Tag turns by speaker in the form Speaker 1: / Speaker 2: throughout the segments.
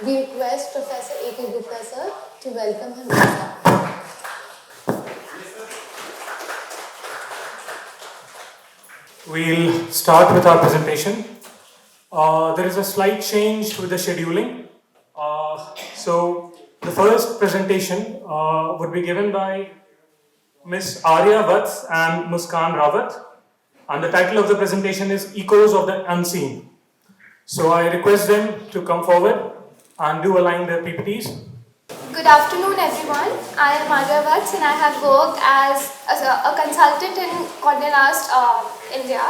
Speaker 1: We request Professor A.K. Gupta sir to welcome him now.
Speaker 2: We'll start with our presentation. There is a slight change with the scheduling. So the first presentation would be given by Ms. Arya Vats and Muskan Rawat, and the title of the presentation is Echoes of the Unseen. So I request them to come forward and do align their PPTs.
Speaker 3: Good afternoon, everyone. I am Arya Vats and I have worked as a consultant in Condé Nast, India.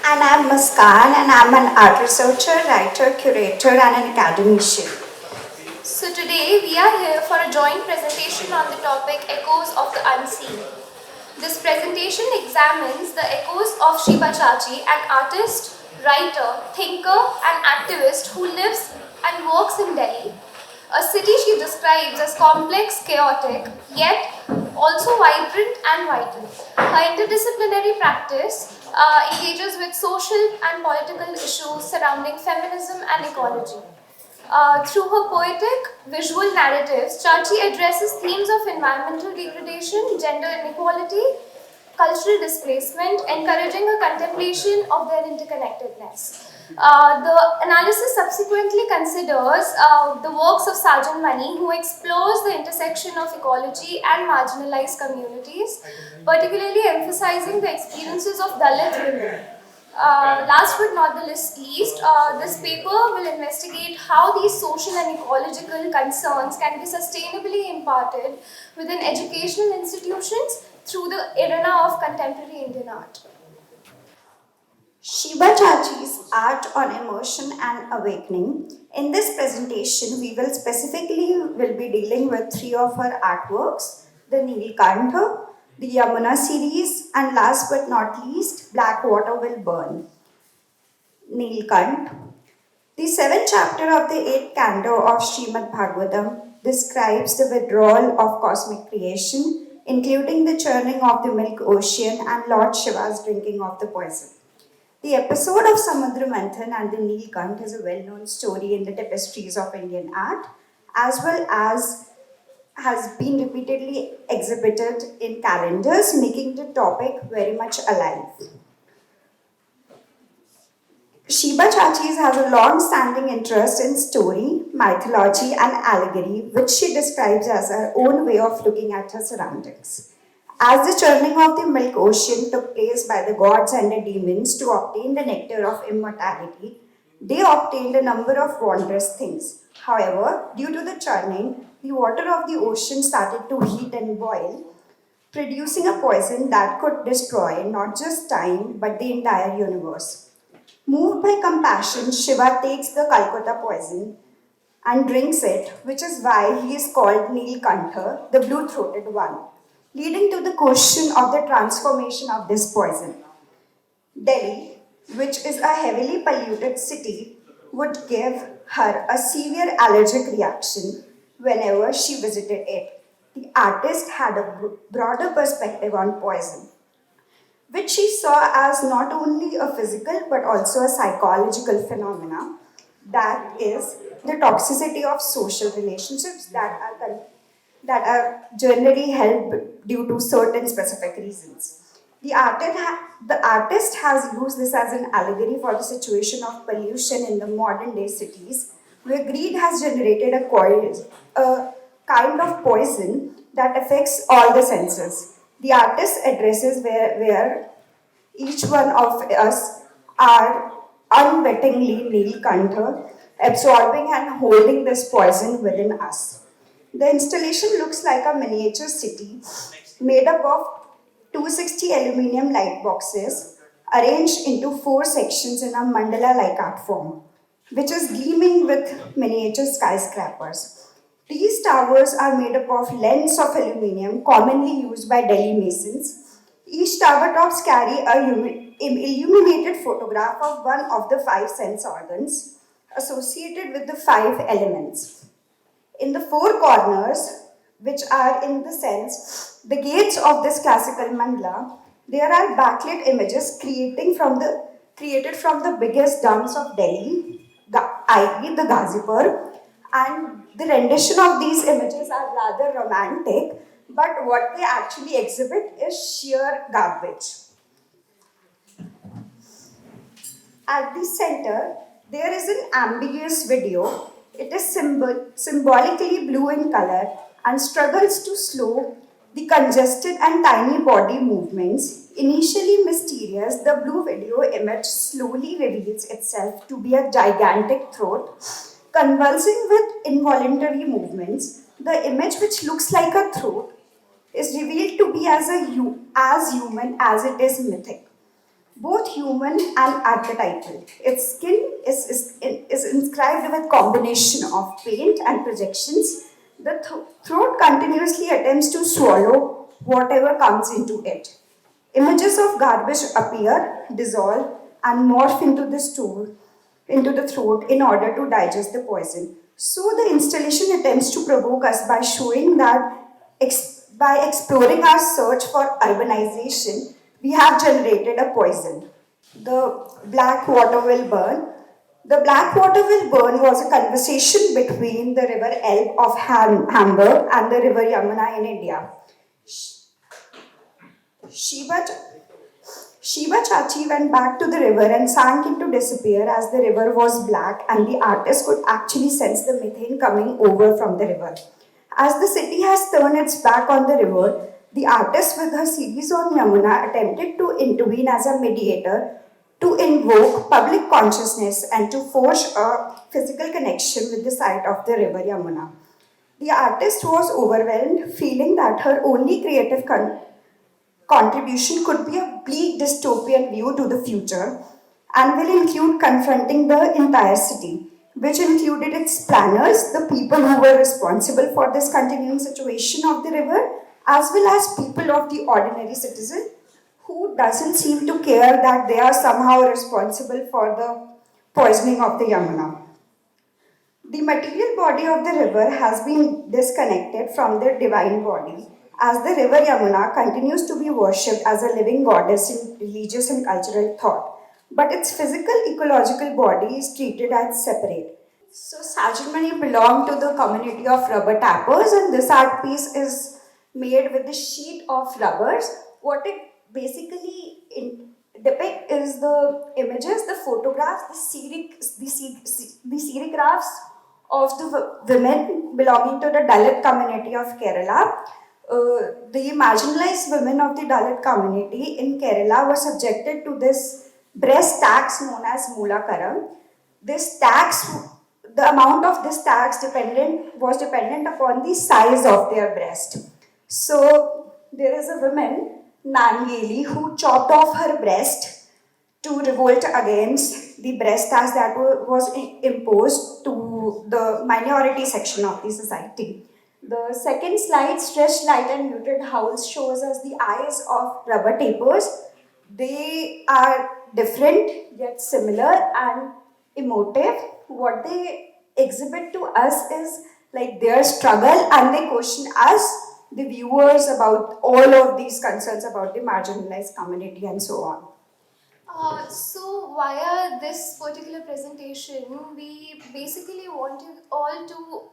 Speaker 4: And I'm Muskan, and I'm an art researcher, writer, curator, and an academician.
Speaker 3: So today we are here for a joint presentation on the topic Echoes of the Unseen. This presentation examines the echoes of Shiba Chachi, an artist, writer, thinker, and activist who lives and works in Delhi, a city she describes as complex, chaotic, yet also vibrant and vital. Her interdisciplinary practice engages with social and political issues surrounding feminism and ecology. Through her poetic, visual narratives, Chachi addresses themes of environmental degradation, gender inequality, cultural displacement, encouraging a contemplation of their interconnectedness. The analysis subsequently considers the works of Sajan Mani, who explores the intersection of ecology and marginalized communities, particularly emphasizing the experiences of Dalit women. Last but not the least, this paper will investigate how these social and ecological concerns can be sustainably imparted within educational institutions through the arena of contemporary Indian art.
Speaker 4: Shiba Chachi's Art on Emotion and Awakening. In this presentation, we will be dealing with three of her artworks, the Neelkantha, the Yamuna series, and last but not least, Black Water Will Burn. Neelkant. The seventh chapter of the eighth canto of Srimad Bhagavatam describes the withdrawal of cosmic creation, including the churning of the milk ocean and Lord Shiva's drinking of the poison. The episode of Samudra Manthan and the Neelkant is a well-known story in the tapestries of Indian art, as well as has been repeatedly exhibited in calendars, making the topic very much alive. Shiba Chachis has a long-standing interest in story, mythology, and allegory, which she describes as her own way of looking at her surroundings. As the churning of the milk ocean took place by the gods and the demons to obtain the nectar of immortality, they obtained a number of wondrous things. However, due to the churning, the water of the ocean started to heat and boil, producing a poison that could destroy not just time but the entire universe. Moved by compassion, Shiva takes the Calcutta poison and drinks it, which is why he is called Neelkantha, the blue-throated one, leading to the question of the transformation of this poison. Delhi, which is a heavily polluted city, would give her a severe allergic reaction whenever she visited it. The artist had a broader perspective on poison, which she saw as not only a physical but also a psychological phenomena, that is the toxicity of social relationships that are generally held due to certain specific reasons. The artist has used this as an allegory for the situation of pollution in the modern day cities, where greed has generated a kind of poison that affects all the senses. The artist addresses where each one of us are unwittingly Neelkantha, absorbing and holding this poison within us. The installation looks like a miniature city made up of 260 aluminium light boxes arranged into four sections in a mandala like art form, which is gleaming with miniature skyscrapers. These towers are made up of lengths of aluminium commonly used by Delhi masons. Each tower tops carry illuminated photograph of one of the five sense organs associated with the five elements. In the four corners, which are in the sense the gates of this classical mandala, there are backlit images created from the biggest dumps of Delhi, i.e. the Ghazipur, And the rendition of these images are rather romantic, but what they actually exhibit is sheer garbage. At the center, there is an ambiguous video. It is symbolically blue in color and struggles to slow the congested and tiny body movements. Initially mysterious, the blue video image slowly reveals itself to be a gigantic throat, convulsing with involuntary movements. The image, which looks like a throat, is revealed to be as human as it is mythic, both human and archetypal. Its skin is inscribed with combination of paint and projections. The throat continuously attempts to swallow whatever comes into it. Images of garbage appear, dissolve, and morph into the throat in order to digest the poison. So the installation attempts to provoke us by showing that by exploring our search for urbanization, we have generated a poison. The black water will burn. The black water will burn was a conversation between the river Elbe of Hamburg and the river Yamuna in India. Shiva, Shiva Chachi went back to the river and sank into disappear as the river was black and the artist could actually sense the methane coming over from the river. As the city has turned its back on the river, the artist with her series on Yamuna attempted to intervene as a mediator to invoke public consciousness and to forge a physical connection with the site of the river Yamuna. The artist was overwhelmed, feeling that her only creative contribution could be a bleak dystopian view to the future and will include confronting the entire city, which included its planners, the people who were responsible for this continuing situation of the river, as well as people of the ordinary citizen who doesn't seem to care that they are somehow responsible for the poisoning of the Yamuna. The material body of the river has been disconnected from the divine body, as the river Yamuna continues to be worshipped as a living goddess in religious and cultural thought, but its physical ecological body is treated as separate. So Sajamani belonged to the community of rubber tappers, and this art piece is made with the sheet of rubbers. What it basically depict is the images, the photographs, the serigraphs of the women belonging to the Dalit community of Kerala. The marginalized women of the Dalit community in Kerala were subjected to this breast tax known as Mulakaram. This tax, the amount of this tax was dependent upon the size of their breast. So there is a woman, Nangeli, who chopped off her breast to revolt against the breast tax that was imposed to the minority section of the society. The second slide, stretched light and muted howls, shows us the eyes of rubber tapers. They are different yet similar and emotive. What they exhibit to us is like their struggle, and they question us, the viewers, about all of these concerns about the marginalized community and so on.
Speaker 3: So via this particular presentation, we basically want you all to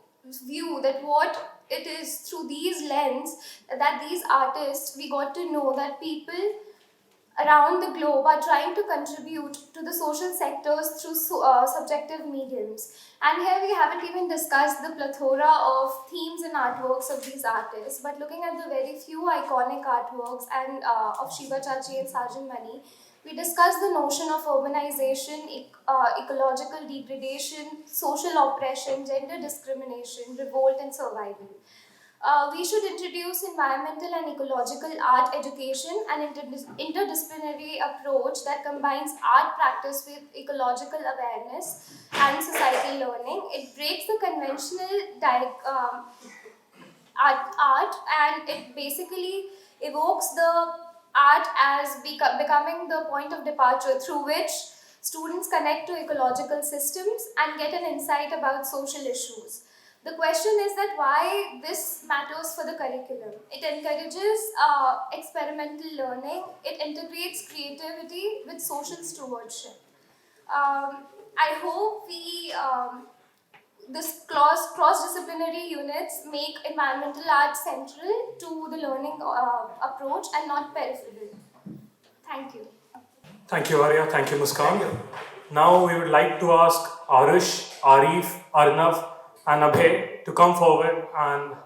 Speaker 3: view that what it is through these lens that these artists, we got to know that people around the globe are trying to contribute to the social sectors through subjective mediums. And here we haven't even discussed the plethora of themes and artworks of these artists, but looking at the very few iconic artworks and of Shiva Chachi and Sarjan Mani, we discussed the notion of urbanization, ecological degradation, social oppression, gender discrimination, revolt and survival. We should introduce environmental and ecological art education, an interdisciplinary approach that combines art practice with ecological awareness and societal learning. It breaks the conventional art, and it basically evokes the art as becoming the point of departure through which students connect to ecological systems and get an insight about social issues. The question is that why this matters for the curriculum. It encourages experimental learning, it integrates creativity with social stewardship. I hope we This cross-disciplinary units make environmental arts central to the learning approach and not peripheral. Thank you.
Speaker 2: Thank you, Arya. Thank you, Muskan. Now we would like to ask Arush, Arif, Arnav, and Abhay to come forward and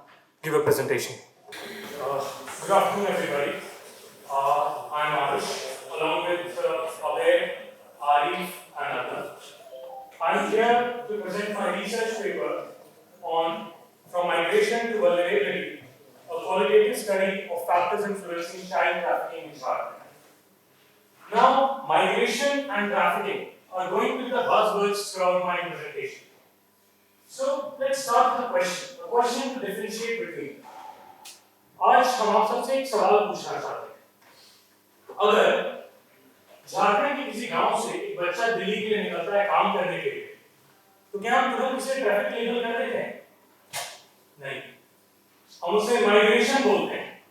Speaker 2: give a presentation. Good afternoon, everybody. I'm Arush, along with Abhay, Arif, and Arnav. I'm here to present my research paper on From Migration to Vulnerability, a qualitative study of factors influencing child trafficking in Jharkhand. Now, migration and trafficking are going to be the buzzwords throughout my presentation. So, let's start with a question to differentiate between. आज हम आप सबसे एक सवाल पूछना चाहते हैं। अगर झारखंड के किसी गांव से एक बच्चा दिल्ली के लिए निकलता है काम करने के लिए, तो क्या हम तुरंत उसे ट्रैफिक लीगल कर देते हैं? नहीं, हम उसे माइग्रेशन बोलते हैं,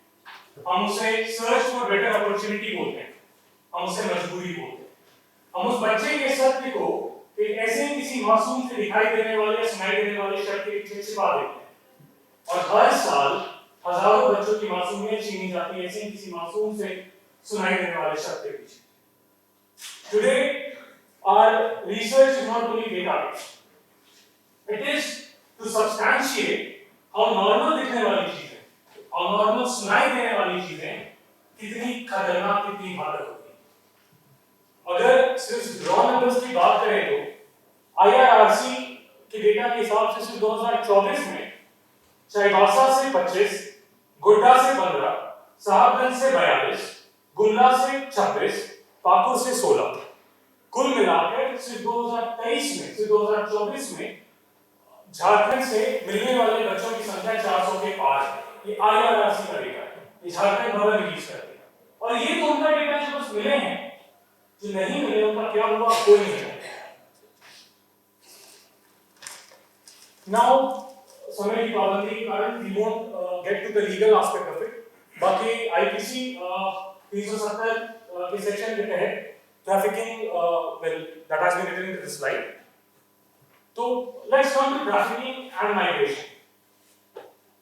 Speaker 2: हम उसे सर्च फॉर बेटर अपॉर्चुनिटी बोलते हैं, हम उसे मजबूरी बोलते हैं। हम उस बच्चे के सत्य को एक ऐसे ही किसी मासूम से दिखाई देने वाले या सुनाई देने वाले शब्द के पीछे छिपा देते हैं। और हर साल हजारों बच्चों की मासूमियत छीनी जाती है ऐसे ही किसी मासूम से सुनाई देने वाले शब्द के पीछे। Today, our research is not only data-based. It is to substantiate how normal दिखने वाली चीजें, how normal सुनाई देने वाली चीजें कितनी खतरनाक, कितनी घातक होती हैं। अगर सिर्फ रॉ नंबर्स की बात करें तो IRRC के डेटा के हिसाब से सिर्फ 2024 में चाईबासा से 25, गोड्डा से 15, साहबगंज से 42, गुमला से 26, पाकुड़ से 16, कुल मिलाकर सिर्फ 2023 में, सिर्फ 2024 में झारखंड से मिलने वाले बच्चों की संख्या 400 के पार है। ये IRRC का डेटा है, ये झारखंड द्वारा रिलीज करते हैं। और ये तो उनका डेटा जो बस मिले हैं, जो नहीं मिले उनका क्या हुआ कोई नहीं जानता। Now, समय की पाबंदी के कारण we won't get to the legal aspect of it. बाकी IPC 370 के सेक्शन के तहत trafficking, well, that has been written into the slide. तो let's come to trafficking and migration.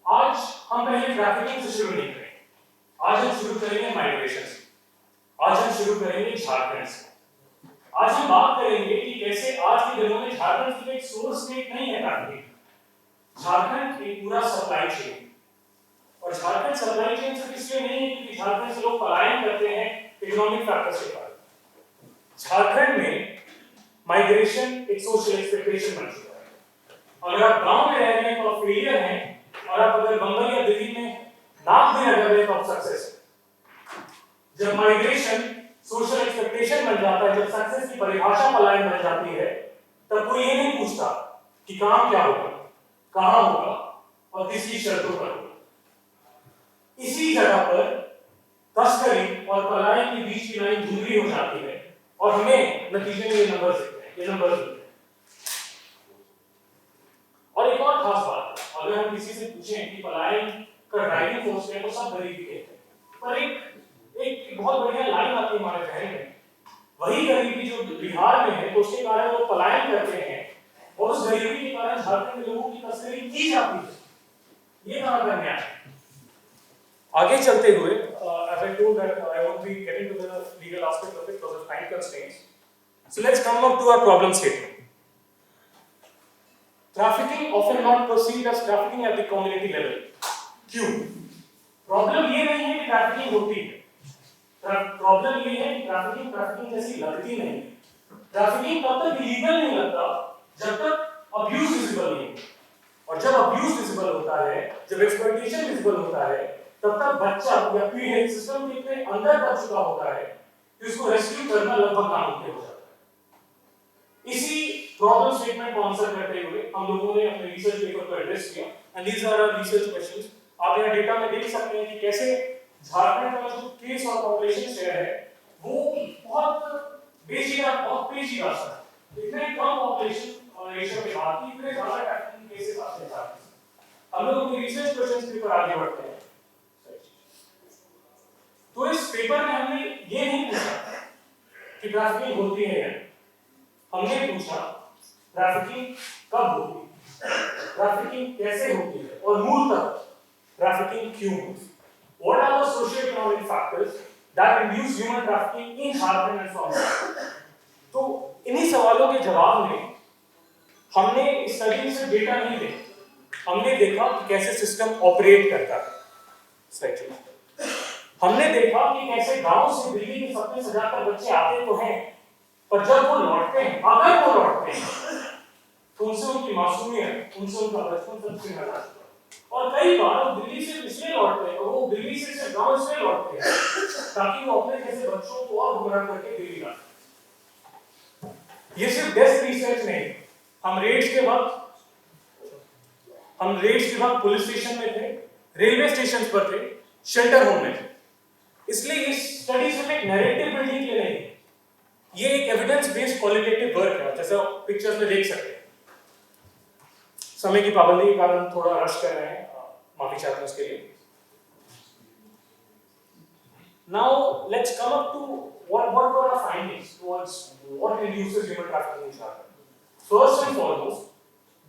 Speaker 2: आज हम पहले trafficking से शुरू नहीं करेंगे, आज हम शुरू करेंगे migration से, आज हम शुरू करेंगे झारखंड से। आज हम बात करेंगे कि कैसे आज के दिनों में झारखंड सिर्फ एक सोर्स स्टेट नहीं है ट्रैफिकिंग, झारखंड एक पूरा सप्लाई चेन। और झारखंड सप्लाई चेन सिर्फ इसलिए नहीं है क्योंकि झारखंड से लोग पलायन करते हैं इकोनॉमिक फैक्टर्स के कारण। झारखंड में माइग्रेशन एक सोशल एक्सपेक्टेशन बन चुका है। अगर आप गांव में रह रहे हैं तो आप फेलियर हैं, और आप अगर बंबई या दिल्ली में नाक भी लगा रहे हैं तो आप सक्सेस हैं। जब माइग्रेशन सोशल एक्सपेक्टेशन बन जाता है, जब सक्सेस की परिभाषा पलायन बन जाती है, तब कोई ये नहीं पूछता कि काम क्या होगा, कहां होगा और किसकी शर्तों पर होगा। इसी जगह पर तस्करी और पलायन के बीच की लाइन धुंधली हो जाती है और हमें नतीजे में ये नंबर दिखते हैं, ये नंबर दिखते हैं। और एक और खास बात, अगर हम किसी से पूछें कि पलायन का ड्राइविंग फोर्स है तो सब गरीबी कहते हैं, पर एक बहुत बढ़िया लाइन आती है हमारे जहन में, वही गरीबी जो बिहार में है तो उसके कारण लोग पलायन करते हैं और उस गरीबी के कारण झारखंड के लोगों की तस्करी की जाती है। ये कहां का न्याय है? आगे चलते हुए, as I told that I won't be getting to the legal aspect of it because of time constraints. So let's come up to our problem statement. Trafficking often not perceived as trafficking at the community level. क्यों? Problem ये नहीं है कि trafficking होती है, problem ये है कि ट्रैफिकिंग जैसी लगती नहीं है। ट्रैफिकिंग तब तक इलीगल नहीं लगता जब तक अब्यूज विजिबल नहीं है, और जब अब्यूज विजिबल होता है, जब एक्सप्लॉइटेशन विजिबल होता है, तब तक बच्चा या पीढ़ी सिस्टम के इतने अंदर बढ़ चुका होता है कि उसको रेस्क्यू करना लगभग नामुमकिन हो जाता है। इसी प्रॉब्लम स्टेटमेंट को आंसर करते हुए हम लोगों ने अपने रिसर्च पेपर को एड्रेस किया, and these are our research questions. आप यहाँ डेटा में देख सकते हैं कि कैसे झारखंड का जो केस और पॉपुलेशन शेयर है वो बहुत पेचीदा सा है। इतने कम पॉपुलेशन रेशियो के बाद इतने ज्यादा ट्रैफिकिंग केसेस आते हैं। हम लोग अपने रिसर्च क्वेश्चंस के ऊपर आगे बढ़ते हैं। तो इस पेपर में हमने ये नहीं पूछा कि ट्रैफिकिंग होती है या नहीं, हमने पूछा ट्रैफिकिंग कब होती है। ट्रैफिकिंग कैसे होती है और मूलतः ट्रैफिकिंग क्यों होती है? What are the socio-economic factors that induce human trafficking in Jharkhand and from Jharkhand? तो इन्हीं सवालों के जवाब में हमने इस स्टडी से डेटा नहीं देखा, हमने देखा कि कैसे सिस्टम ऑपरेट करता है। हमने देखा कि कैसे गांव से दिल्ली के सपने सजाकर बच्चे आते तो हैं, पर जब वो लौटते हैं, अगर वो लौटते हैं, तो उनसे उनकी मासूमियत, उनसे उनका बचपन सब छीन जाता है। और कई बार वो दिल्ली से इसलिए लौटते हैं, और वो दिल्ली से सिर्फ गांव इसलिए लौटते हैं ताकि वो अपने जैसे बच्चों को और गुमराह करके दिल्ली लाए। ये सिर्फ डेस्क रिसर्च नहीं, हम रेड्स के वक्त पुलिस स्टेशन में थे, रेलवे स्टेशन पर थे, शेल्टर होम में थे। इसलिए इस स्टडी सिर्फ एक नैरेटिव बिल्डिंग के लिए नहीं, ये एक एविडेंस बेस्ड क्वालिटेटिव वर्क है, जैसा पिक्चर्स में देख सकते हैं। समय की पाबंदी के कारण थोड़ा रश कर रहे हैं, माफी चाहते हैं उसके लिए। Now let's come up to what were our findings towards what induces human trafficking in Jharkhand. First and foremost,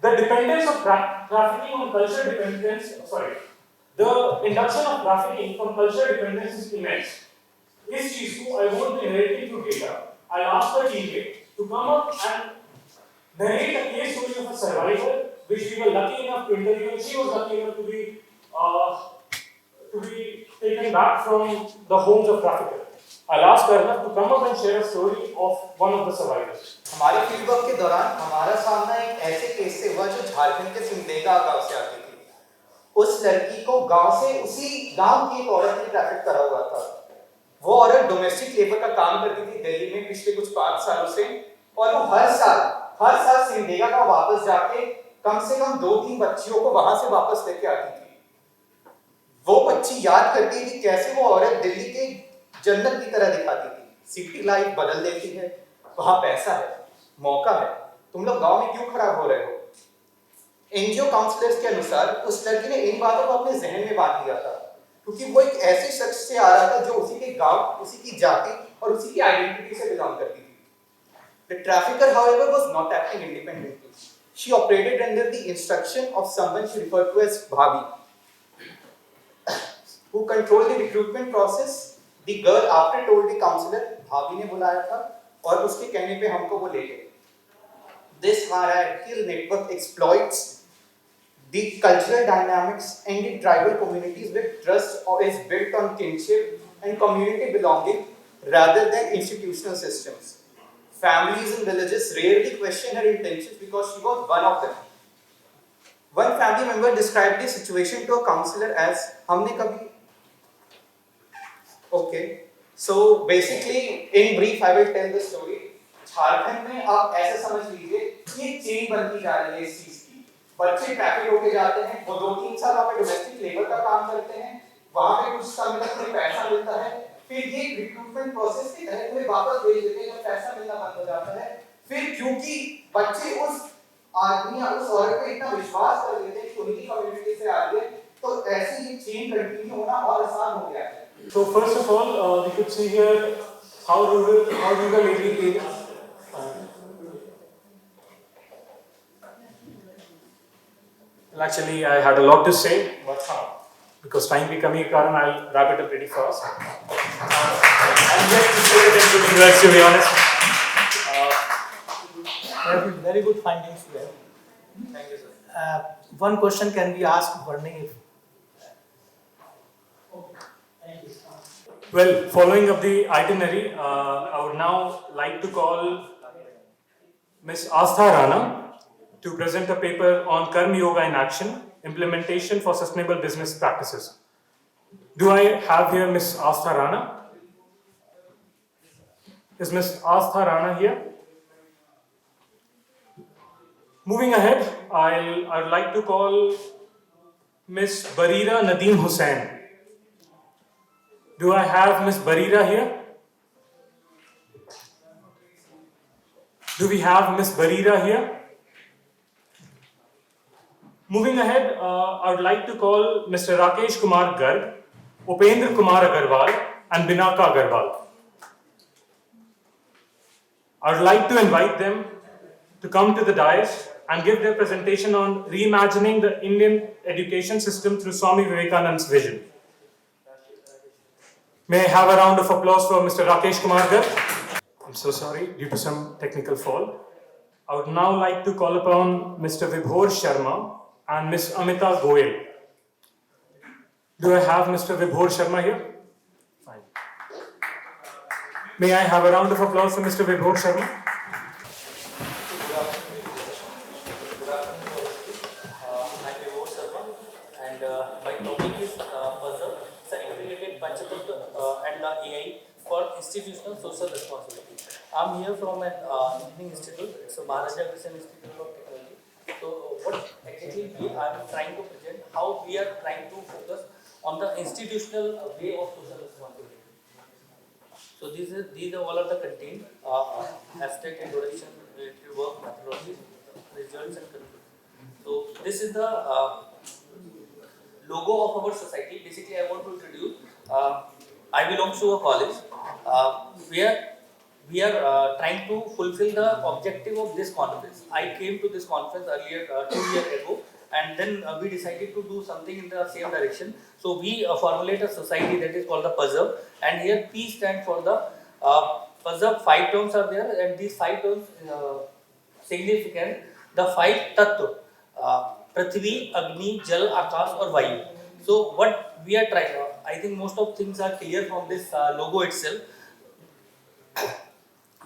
Speaker 2: the dependence of trafficking on cultural dependence, the induction of trafficking from cultural dependence is immense. इस चीज को I want to narrate through data. I'll ask the teammate to come up and narrate a case story of a survivor, which we were lucky enough to interview. She was lucky enough to be taken back from the homes of traffickers. I'll ask her to come up and share a story of one of the survivors.
Speaker 5: हमारे field work के दौरान हमारा सामना एक ऐसे case से हुआ जो झारखंड के सिमडेगा गांव से आती थी। उस लड़की को गांव से उसी गांव की एक औरत ने ट्रैफिक करा हुआ था। वो औरत डोमेस्टिक लेबर का काम करती थी दिल्ली में पिछले कुछ 5 सालों से, और वो हर साल सिमडेगा का वापस जाके कम से कम 2-3 बच्चियों को वहां से वापस लेके आती थी। वो बच्ची याद करती थी कैसे वो औरत दिल्ली के जन्नत की तरह दिखाती थी। सिटी लाइफ बदल देती है, वहां पैसा है, मौका है, तुम लोग गांव में क्यों खराब हो रहे हो? एनजीओ काउंसलर्स के अनुसार उस लड़की ने इन बातों को अपने जहन में बांध लिया था, क्योंकि वो एक ऐसे शख्स से आ रहा था जो उसी के गांव, उसी की जाति और उसी की आइडेंटिटी से बिलोंग करती थी। The trafficker, however, was not acting independently. She operated under the instruction of someone she referred to as Bhabhi, who controlled the recruitment process. The girl, after told the counselor, Bhabhi ने बुलाया था और उसके कहने पे हमको वो ले गए. This hierarchical network exploits the cultural dynamics and the tribal communities where trust is built on kinship and community belonging rather than institutional systems. Families in villages rarely question her intentions because she was one of them. One family member described the situation to a counselor as हमने कभी Okay, so basically in brief I will tell the story. Jharkhand में आप ऐसे समझ लीजिए कि chain बनती जा रही है इस चीज की। बच्चे ट्रैफिक होके जाते हैं, वो 2-3 साल वहाँ पे डोमेस्टिक लेबर का काम करते हैं, वहाँ पे कुछ समय तक उन्हें पैसा मिलता है, फिर ये रिक्रूटमेंट प्रोसेस के तहत उन्हें वापस भेज देते हैं जब पैसा मिलना बंद हो जाता है। फिर क्योंकि बच्चे उस आदमी या उस औरत पे इतना विश्वास कर लेते हैं कि उनकी कम्युनिटी से आ रही है, तो ऐसे ही चेन कंटिन्यू होना और आसान हो गया है।
Speaker 2: So first of all, we could see here how rural area is. Well, actually, I had a lot to say, but because time becoming a current, I'll wrap it up pretty fast. I'm just to say it in good words, to be honest.
Speaker 6: Very good findings here.
Speaker 5: Thank you, sir.
Speaker 6: One question can be asked, Varney, if
Speaker 2: Well, following up the itinerary, I would now like to call Ms. Astha Rana to present a paper on Karma Yoga in Action, Implementation for Sustainable Business Practices. Do I have here Ms. Astha Rana? Is Ms. Astha Rana here? Moving ahead, I'd like to call Ms. Barira Nadeem Hussain. Do I have Ms. Barira here? Do we have Ms. Barira here? Moving ahead, I would like to call Mr. Rakesh Kumar Garg, Upendra Kumar Agarwal, and Binaka Agarwal. I would like to invite them to come to the dais and give their presentation on reimagining the Indian education system through Swami Vivekananda's vision. May I have a round of applause for Mr. Rakesh Kumar Garg? I'm so sorry, due to some technical fault. I would now like to call upon Mr. Vibhor Sharma and Ms. Amita Goyal. Do I have Mr. Vibhor Sharma here? Fine. May I have a round of applause for Mr. Vibhor Sharma?
Speaker 7: I'm Vibhor Sharma, and my topic is puzzle. It's an integrated Panchatattva and the AI for institutional social responsibility. I'm here from an engineering institute, so Maharaja Mission Institute of Technology. So what exactly we are trying to present, how we are trying to focus on the institutional way of social responsibility. So these are all of the contained aspect, introduction, related work, methodology, results and conclusion. So this is the logo of our society. Basically, I want to introduce. I belong to a college where we are trying to fulfill the objective of this conference. I came to this conference earlier 2 years ago, and then we decided to do something in the same direction. So we formulate a society that is called the puzzle, and here P stand for the puzzle. 5 terms are there, and these 5 terms significant. The 5 tattva. Prithvi, Agni, Jal, Akash or Vayu. So what we are trying, I think most of things are clear from this logo itself.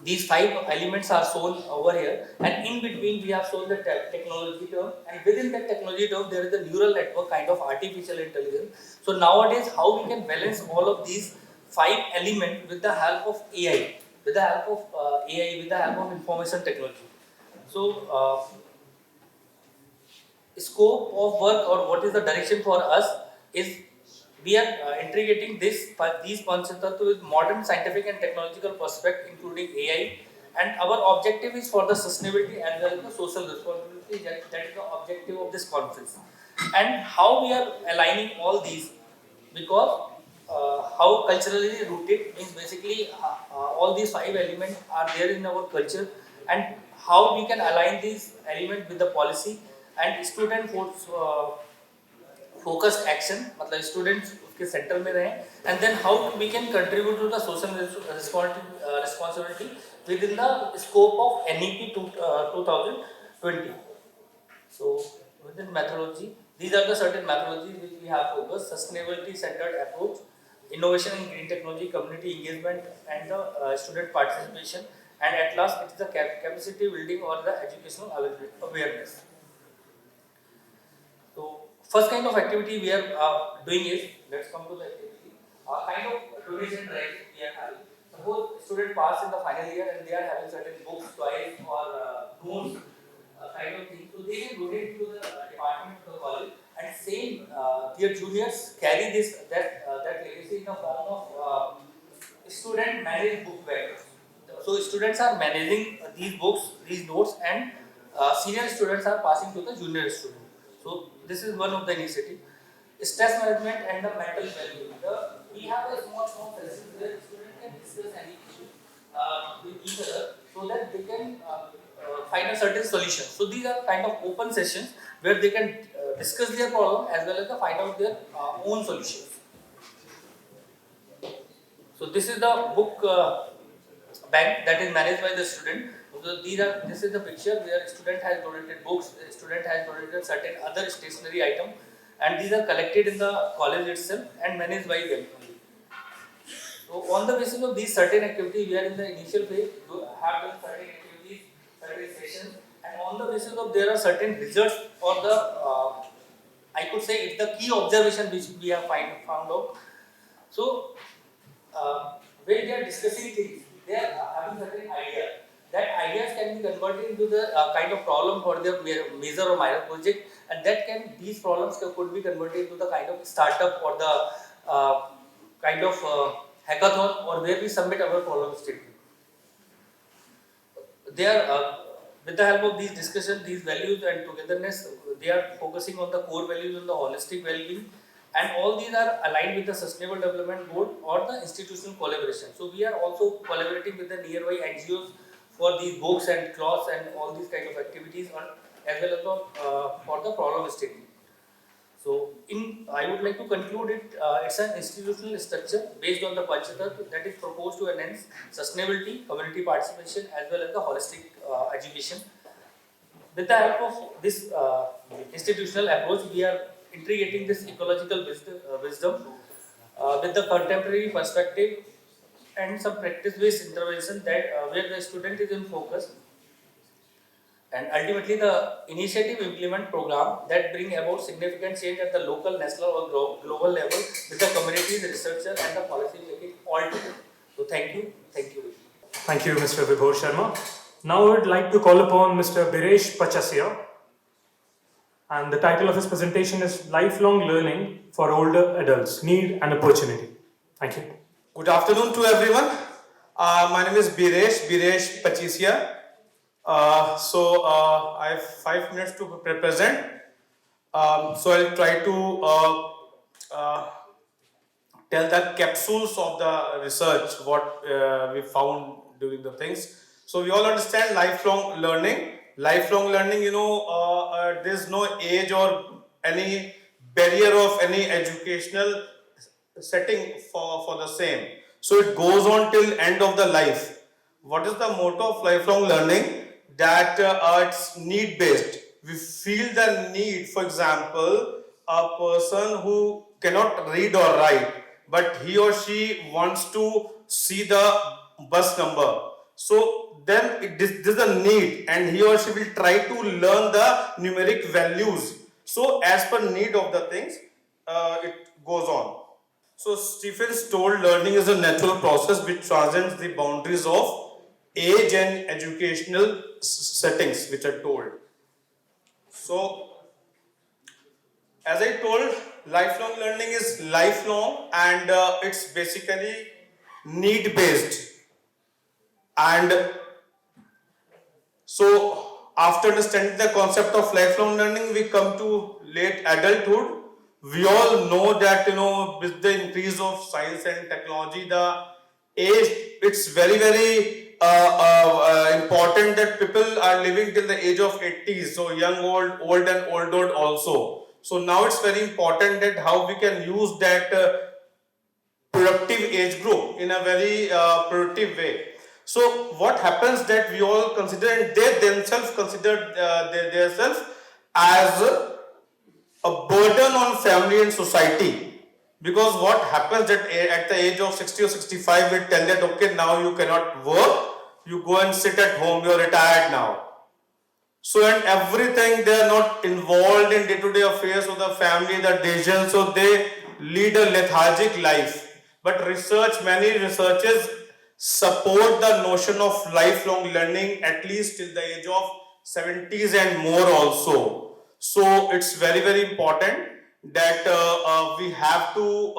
Speaker 7: These 5 elements are shown over here, and in between we have shown the technology term, and within that technology term there is a neural network, kind of artificial intelligence. So nowadays how we can balance all of these 5 elements with the help of AI, with the help of with the help of information technology. So scope of work, or what is the direction for us, is we are integrating these concepts with modern scientific and technological perspective, including AI, and our objective is for the sustainability as well as the social responsibility. That is the objective of this conference. And how we are aligning all these, because how culturally rooted is basically all these 5 elements are there in our culture, and how we can align these elements with the policy and student focused action, मतलब students उसके center में रहें, and then how we can contribute to the social responsibility within the scope of NEP 2020. So within methodology, these are the certain methodologies which we have focused: sustainability centered approach, innovation in green technology, community engagement, and the student participation, and at last it is the capacity building or the educational awareness. So first kind of activity we are doing is, let's come to the activity, kind of donation drive we are having. Suppose student pass in the final year and they are having certain books, toys or notes, kind of thing. So they can donate to the department of the college, and same their juniors carry that legacy in the form of student managed book bags. So students are managing these books, these notes, and senior students are passing to the junior student. So this is one of the initiative. Stress management and the mental well-being. We have a small session where students can discuss any issue with each other, so that they can find a certain solution. So these are kind of open sessions where they can discuss their problem as well as find out their own solutions. So this is the book bank that is managed by the student. So this is the picture where student has donated books, student has donated certain other stationery item, and these are collected in the college itself and managed by them. So on the basis of these certain activities, we are in the initial phase, have done certain activities, certain sessions, and on the basis of there are certain results or the I could say it's the key observation which we have found out. So when they are discussing things, they are having certain idea. That ideas can be converted into the kind of problem for their major or minor project, and these problems could be converted into the kind of startup or the kind of hackathon, or where we submit our problem statement. They are with the help of these discussions, these values and togetherness, they are focusing on the core values and the holistic well-being, and all these are aligned with the Sustainable Development Goal or the institutional collaboration. So we are also collaborating with the nearby NGOs for these books and cloths and all these kind of activities, or as well as for the problem statement. So, I would like to conclude it. It's an institutional structure based on the Panchatattva that is proposed to enhance sustainability, community participation, as well as the holistic education. With the help of this institutional approach, we are integrating this ecological wisdom with the contemporary perspective and some practice-based intervention that where the student is in focus, and ultimately the initiative implement program that bring about significant change at the local, national or global level with the communities, researcher and the policy making all together. So thank you.
Speaker 2: Thank you, Mr. Vibhor Sharma. Now I would like to call upon Mr. Biresh Pachasia, and the title of his presentation is Lifelong Learning for Older Adults, Need and Opportunity. Thank you.
Speaker 8: Good afternoon to everyone. My name is Biresh Pachisia. I have 5 minutes to present. So I'll try to tell the capsules of the research, what we found during the things. So we all understand lifelong learning. Lifelong learning, there's no age or any barrier of any educational setting for the same. So it goes on till end of the life. What is the motto of lifelong learning? That it's need based. We feel the need. For example, a person who cannot read or write, but he or she wants to see the bus number. So then this is a need, and he or she will try to learn the numeric values. So as per need of the things, it goes on. So Stephens told learning is a natural process which transcends the boundaries of age and educational settings which are told. So as I told, lifelong learning is lifelong, and it's basically need based. And so after understanding the concept of lifelong learning, we come to late adulthood. We all know that with the increase of science and technology, the age, it's very important that people are living till the age of 80s. So young, old and old also. So now it's very important that how we can use that productive age group in a very productive way. So what happens that we all consider, and they themselves consider themselves as a burden on family and society, because what happens that at the age of 60 or 65 we tell that okay, now you cannot work, you go and sit at home, you're retired now. So and everything, they are not involved in day-to-day affairs of the family, the decisions, so they lead a lethargic life. But many researchers support the notion of lifelong learning at least till the age of 70s and more also. So it's very important that we have to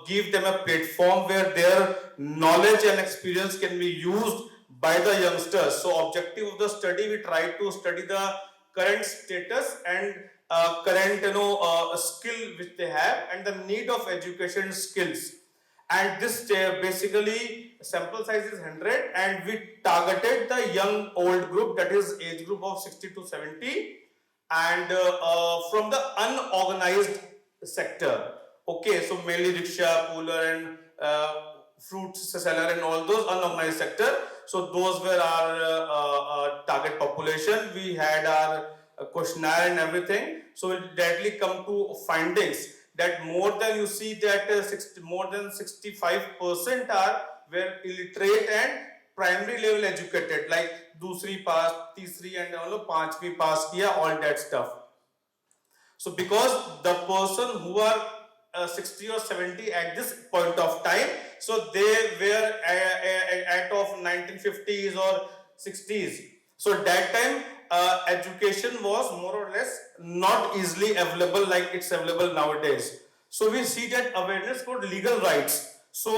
Speaker 8: give them a platform where their knowledge and experience can be used by the youngsters. So objective of the study, we try to study the current status and current skill which they have and the need of education skills. And this basically sample size is 100, and we targeted the young old group, that is age group of 60 to 70, and from the unorganized sector. Okay, so mainly rickshaw puller and fruit seller and all those unorganized sector. So those were our target population. We had our questionnaire and everything. So we directly come to findings that more than you see that more than 65% are were illiterate and primary level educated, like दूसरी pass, तीसरी and all पांचवी pass किया, all that stuff. So because the person who are 60 or 70 at this point of time, so they were at of 1950s or 60s. So that time education was more or less not easily available like it's available nowadays. So we see that awareness for legal rights. So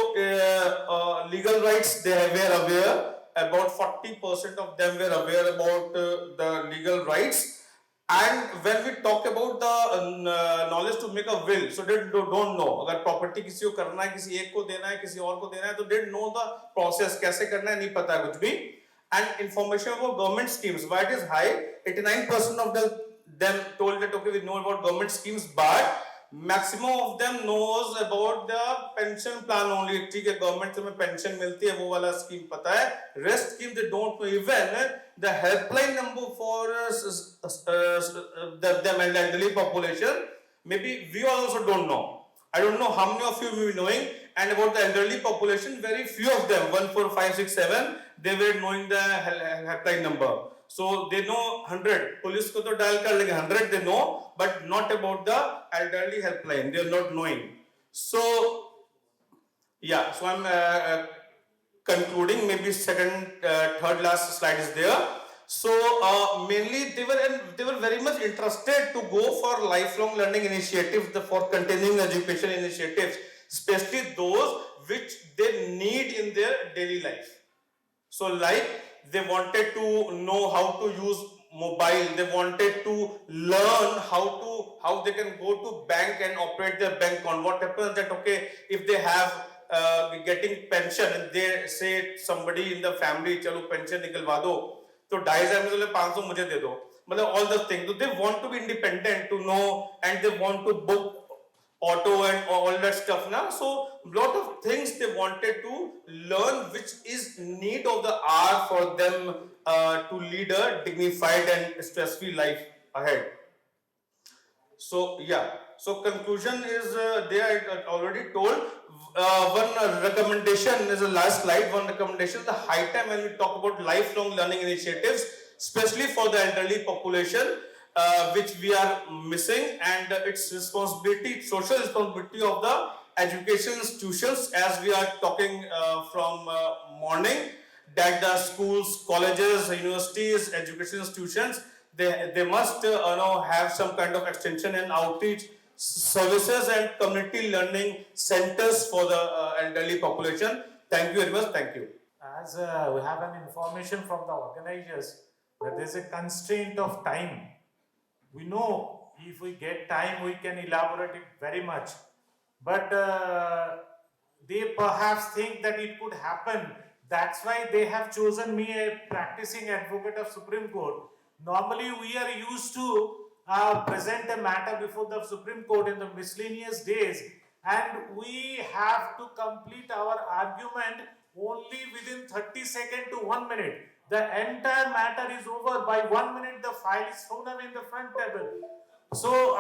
Speaker 8: legal rights, they were aware, about 40% of them were aware about the legal rights. And when we talk about the knowledge to make a will, so they don't know अगर property किसी को करना है, किसी एक को देना है, किसी और को देना है, तो they don't know the process कैसे करना है, नहीं पता कुछ भी. and information about government schemes. Why it is high? 89% of them told that okay, we know about government schemes, but maximum of them knows about the pension plan only. ठीक है, government से में pension मिलती है, वो वाला scheme पता है. Rest scheme they don't know. Even the helpline number for the elderly population, maybe we also don't know. I don't know how many of you will be knowing. And about the elderly population, very few of them, 1, 4, 5, 6, 7, they were knowing the helpline number. So they know 100. Police ko to dial kar lenge 100 they know, but not about the elderly helpline. They are not knowing. So yeah, so I'm concluding. Maybe second, third last slide is there. So mainly they were very much interested to go for lifelong learning initiatives, for continuing education initiatives, especially those which they need in their daily life. So like they wanted to know how to use mobile, they wanted to learn how they can go to bank and operate their bank account. What happens that okay, if they have getting pension and they say somebody in the family चलो pension निकलवा दो तो 2,500 में 500 मुझे दे दो, मतलब all the things. So they want to be independent, to know, and they want to book auto and all that stuff now. So lot of things they wanted to learn which is need of the hour for them to lead a dignified and stress-free life ahead. So yeah, so conclusion is there. I already told. One recommendation is the last slide. One recommendation: the high time when we talk about lifelong learning initiatives, especially for the elderly population, which we are missing, and its responsibility, social responsibility of the education institutions, as we are talking from morning, that the schools, colleges, universities, education institutions, they must have some kind of extension and outreach services and community learning centers for the elderly population. Thank you very much. Thank you.
Speaker 9: As we have an information from the organizers that there is a constraint of time. We know if we get time, we can elaborate it very much. But they perhaps think that it could happen. That's why they have chosen me a practicing advocate of Supreme Court. Normally, we are used to present a matter before the Supreme Court in the miscellaneous days, and we have to complete our argument only within 30 seconds to 1 minute. The entire matter is over. By 1 minute, the file is thrown away in the front table. So,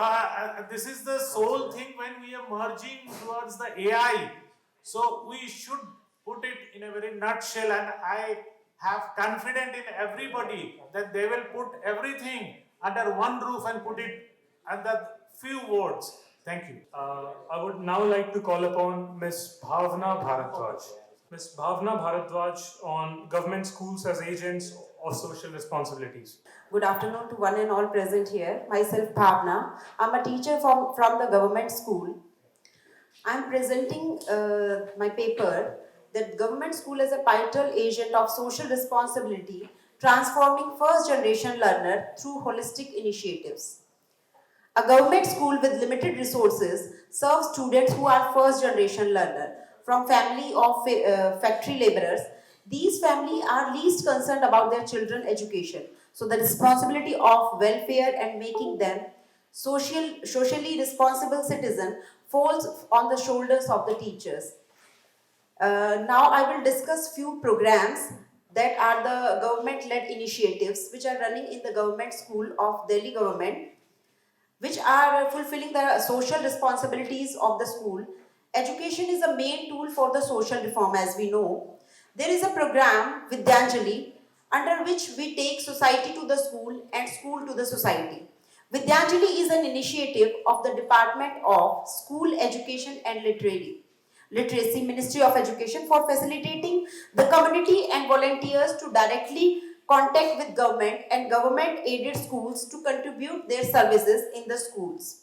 Speaker 9: this is the sole thing when we are merging towards the AI. So, we should put it in a very nutshell, and I have confidence in everybody that they will put everything under one roof and put it under few words. Thank you.
Speaker 2: I would now like to call upon Ms. Bhavna Bharadwaj. Ms. Bhavna Bharadwaj on government schools as agents of social responsibilities.
Speaker 10: Good afternoon to one and all present here. Myself Bhavna. I'm a teacher from the government school. I'm presenting my paper that government school is a pivotal agent of social responsibility, transforming first generation learner through holistic initiatives. A government school with limited resources serves students who are first generation learner from family of factory laborers. These families are least concerned about their children's education. So the responsibility of welfare and making them socially responsible citizens falls on the shoulders of the teachers. Now I will discuss few programs that are the government-led initiatives which are running in the government school of Delhi government, which are fulfilling the social responsibilities of the school. Education is a main tool for the social reform, as we know. There is a program, Vidyanjali, under which we take society to the school and school to the society. Vidyanjali is an initiative of the Department of School Education and Literacy, Ministry of Education, for facilitating the community and volunteers to directly contact with government and government-aided schools to contribute their services in the schools.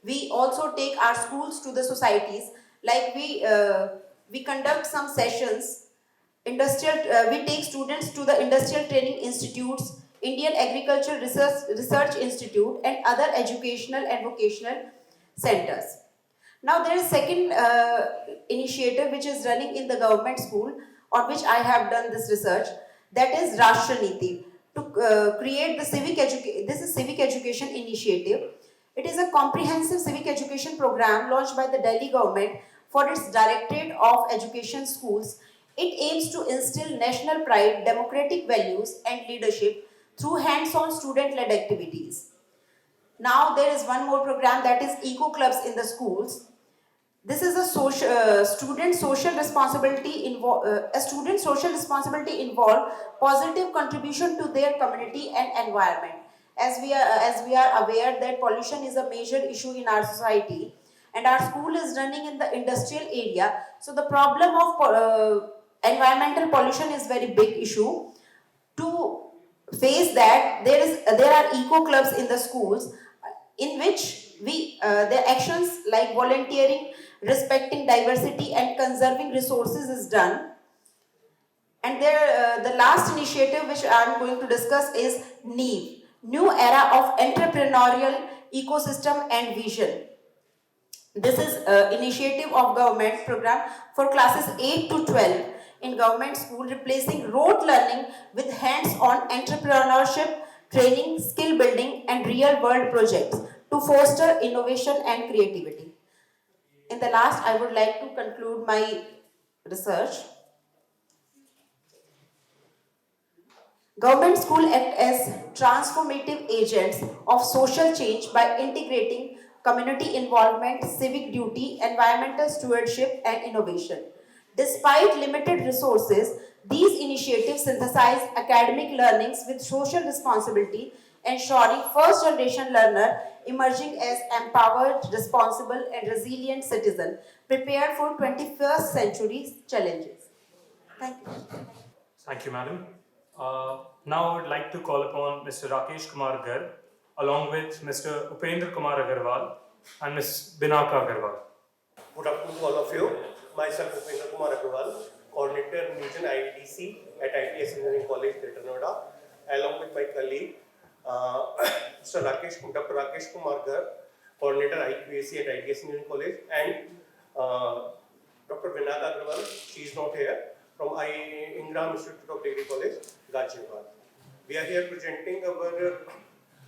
Speaker 10: We also take our schools to the societies, like we conduct some sessions. We take students to the Industrial Training Institutes, Indian Agriculture Research Institute, and other educational and vocational centers. Now there is second initiative which is running in the government school, on which I have done this research. that is Rashtra Niti, to create the this is civic education initiative. It is a comprehensive civic education program launched by the Delhi government for its Directorate of Education Schools. It aims to instill national pride, democratic values, and leadership through hands-on student-led activities. Now there is one more program, that is Eco Clubs in the schools. This is a student social responsibility involve positive contribution to their community and environment. As we are aware that pollution is a major issue in our society, and our school is running in the industrial area, so the problem of environmental pollution is very big issue. To face that, there are eco clubs in the schools, in which their actions like volunteering, respecting diversity, and conserving resources is done. And the last initiative which I am going to discuss is NEEV, New Era of Entrepreneurial Ecosystem and Vision. This is initiative of government program for classes 8 to 12 in government school, replacing rote learning with hands-on entrepreneurship, training, skill building, and real-world projects to foster innovation and creativity. In the last, I would like to conclude my research. Government schools act as transformative agents of social change by integrating community involvement, civic duty, environmental stewardship, and innovation. Despite limited resources, these initiatives synthesize academic learnings with social responsibility, ensuring first-generation learner emerging as empowered, responsible, and resilient citizen prepared for 21st century challenges. Thank you.
Speaker 2: Thank you, madam. Now I would like to call upon Mr. Rakesh Kumar Garg, along with Mr. Upendra Kumar Agarwal and Ms. Binaka Agarwal.
Speaker 11: Good afternoon to all of you. Myself, Upendra Kumar Agarwal, Coordinator Region IEDC at ITS Engineering College, Greater Noida, along with my colleague, Dr. Rakesh Kumar Garg, Coordinator IQAC at ITS Engineering College, and Dr. Binaka Agarwal, she is not here, from Ingram Institute of Degree College, Ghaziabad. We are here presenting our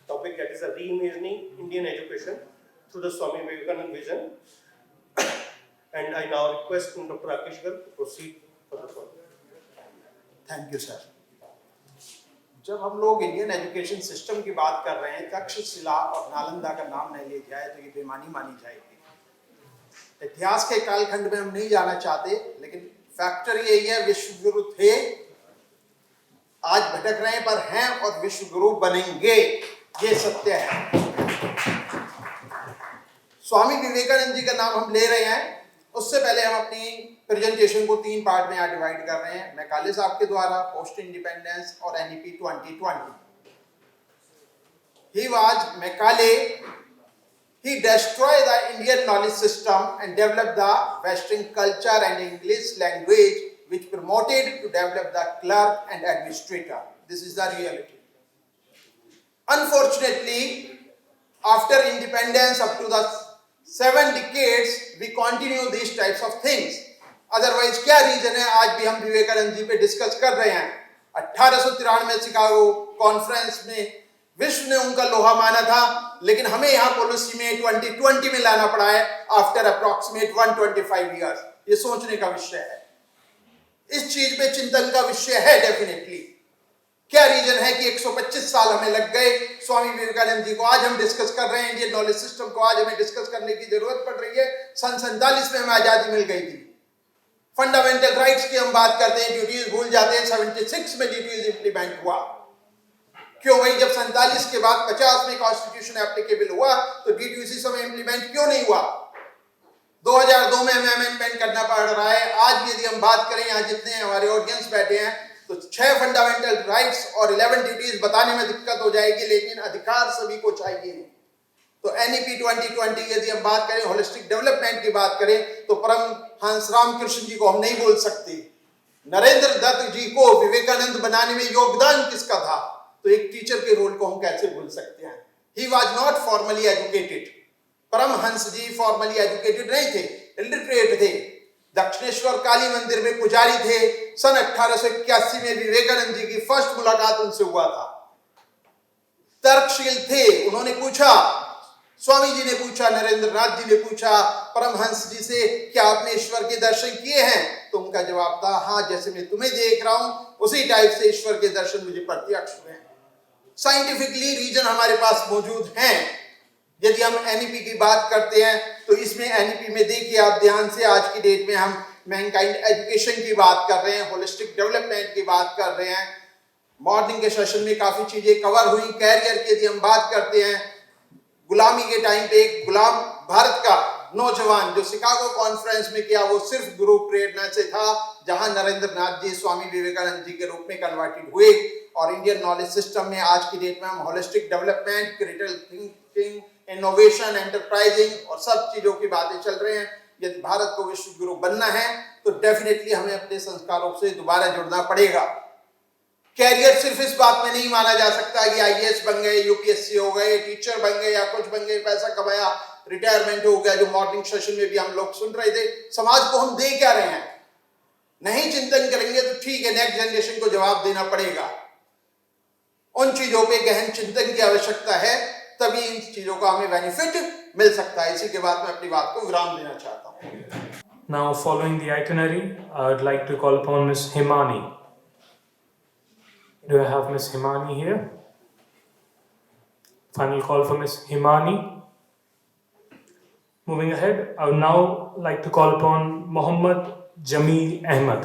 Speaker 11: topic, that is a reimagining Indian education through the Swami Vivekananda vision. And I now request Dr. Rakesh Garg to proceed for the floor.
Speaker 12: Thank you sir. जब हम लोग Indian education system की बात कर रहे हैं, तक्षशिला और नालंदा का नाम नहीं लिया जाए तो ये बेमानी मानी जाएगी। इतिहास के कालखंड में हम नहीं जाना चाहते, लेकिन फैक्टर यही है, विश्वगुरु थे, आज भटक रहे पर हैं और विश्वगुरु बनेंगे, ये सत्य है। स्वामी विवेकानंद जी का नाम हम ले रहे हैं। उससे पहले हम अपनी प्रेजेंटेशन को 3 पार्ट में यहाँ डिवाइड कर रहे हैं, मैकाले साहब के द्वारा, पोस्ट इंडिपेंडेंस और NEP 2020। He was Macaulay. He destroyed the Indian knowledge system and developed the Western culture and English language, which promoted to develop the clerk and administrator. This is the reality. Unfortunately, after independence up to the 7 decades, we continue these types of things. Otherwise, क्या reason है आज भी हम विवेकानंद जी पे discuss कर रहे हैं? 1893 में शिकागो कॉन्फ्रेंस में विश्व ने उनका लोहा माना था, लेकिन हमें यहाँ पॉलिसी में 2020 में लाना पड़ा है आफ्टर अप्रॉक्सीमेट 125 इयर्स। ये सोचने का विषय है, इस चीज पे चिंतन का विषय है डेफिनेटली। क्या रीजन है कि 125 साल हमें लग गए स्वामी विवेकानंद जी को आज हम डिस्कस कर रहे हैं, इंडियन नॉलेज सिस्टम को आज हमें डिस्कस करने की जरूरत पड़ रही है। सन 47 में हमें आजादी मिल गई थी। फंडामेंटल राइट्स की हम बात करते हैं, ड्यूटीज भूल जाते हैं। 76 में ड्यूटीज इंप्लीमेंट हुआ। क्यों भाई, जब 47 के बाद 50 में कॉन्स्टिट्यूशन एप्लीकेबल हुआ तो ड्यूटी उसी समय इंप्लीमेंट क्यों नहीं हुआ? 2002 में हमें अमेंडमेंट करना पड़ रहा है। आज भी यदि हम बात करें, यहाँ जितने हमारे ऑडियंस बैठे हैं, तो 6 फंडामेंटल राइट्स और 11 ड्यूटीज बताने में दिक्कत हो जाएगी, लेकिन अधिकार सभी को चाहिए। तो NEP 2020 यदि हम बात करें, होलिस्टिक डेवलपमेंट की बात करें, तो परमहंस रामकृष्ण जी को हम नहीं भूल सकते। नरेंद्र दत्त जी को विवेकानंद बनाने में योगदान किसका था? तो एक टीचर के रोल को हम कैसे भूल सकते हैं? He was not formally educated. Paramhansa ji formally educated नहीं थे, इलिटरेट थे, दक्षिणेश्वर काली मंदिर में पुजारी थे। सन 1881 में विवेकानंद जी की फर्स्ट मुलाकात उनसे हुआ था। तर्कशील थे, उन्होंने पूछा, स्वामी जी ने पूछा, नरेंद्र नाथ जी ने पूछा परमहंस जी से, क्या आपने ईश्वर के दर्शन किए हैं? तो उनका जवाब था, हाँ, जैसे मैं तुम्हें देख रहा हूं उसी टाइप से ईश्वर के दर्शन मुझे प्रत्यक्ष हुए हैं। साइंटिफिकली रीजन हमारे पास मौजूद हैं। यदि हम एनईपी की बात करते हैं तो इसमें एनईपी में देखिए आप ध्यान से, आज की डेट में हम मैनकाइंड एजुकेशन की बात कर रहे हैं, होलिस्टिक डेवलपमेंट की बात कर रहे हैं। मॉर्निंग के सेशन में काफी चीजें कवर हुई। कैरियर की यदि हम बात करते हैं, गुलामी के टाइम पे एक गुलाम भारत का नौजवान जो शिकागो कॉन्फ्रेंस में किया, वो सिर्फ गुरु प्रेरणा से था, जहां नरेंद्र नाथ जी स्वामी विवेकानंद जी के रूप में कन्वर्टेड हुए। और इंडियन नॉलेज सिस्टम में आज की डेट में हम holistic development, critical thinking, innovation, enterprising और सब चीजों की बातें चल रहे हैं। यदि भारत को विश्व गुरु बनना है तो डेफिनेटली हमें अपने संस्कारों से दोबारा जुड़ना पड़ेगा। कैरियर सिर्फ इस बात में नहीं माना जा सकता कि आईएएस बन गए, यूपीएससी हो गए, टीचर बन गए या कुछ बन गए, पैसा कमाया, रिटायरमेंट हो गया, जो मॉर्निंग सेशन में भी हम लोग सुन रहे थे। समाज को हम दे क्या रहे हैं? नहीं चिंतन करेंगे तो ठीक है, नेक्स्ट जनरेशन को जवाब देना पड़ेगा। उन चीजों पे गहन चिंतन की आवश्यकता है, तभी इन चीजों का हमें बेनिफिट मिल सकता है। इसी के बाद मैं अपनी बात को विराम देना चाहता हूँ।
Speaker 2: Now, following the itinerary, I would like to call upon Miss Himani. Do I have Miss Himani here? Final call for Miss Himani. Moving ahead, I would now like to call upon Mohammad Jameel Ahmed.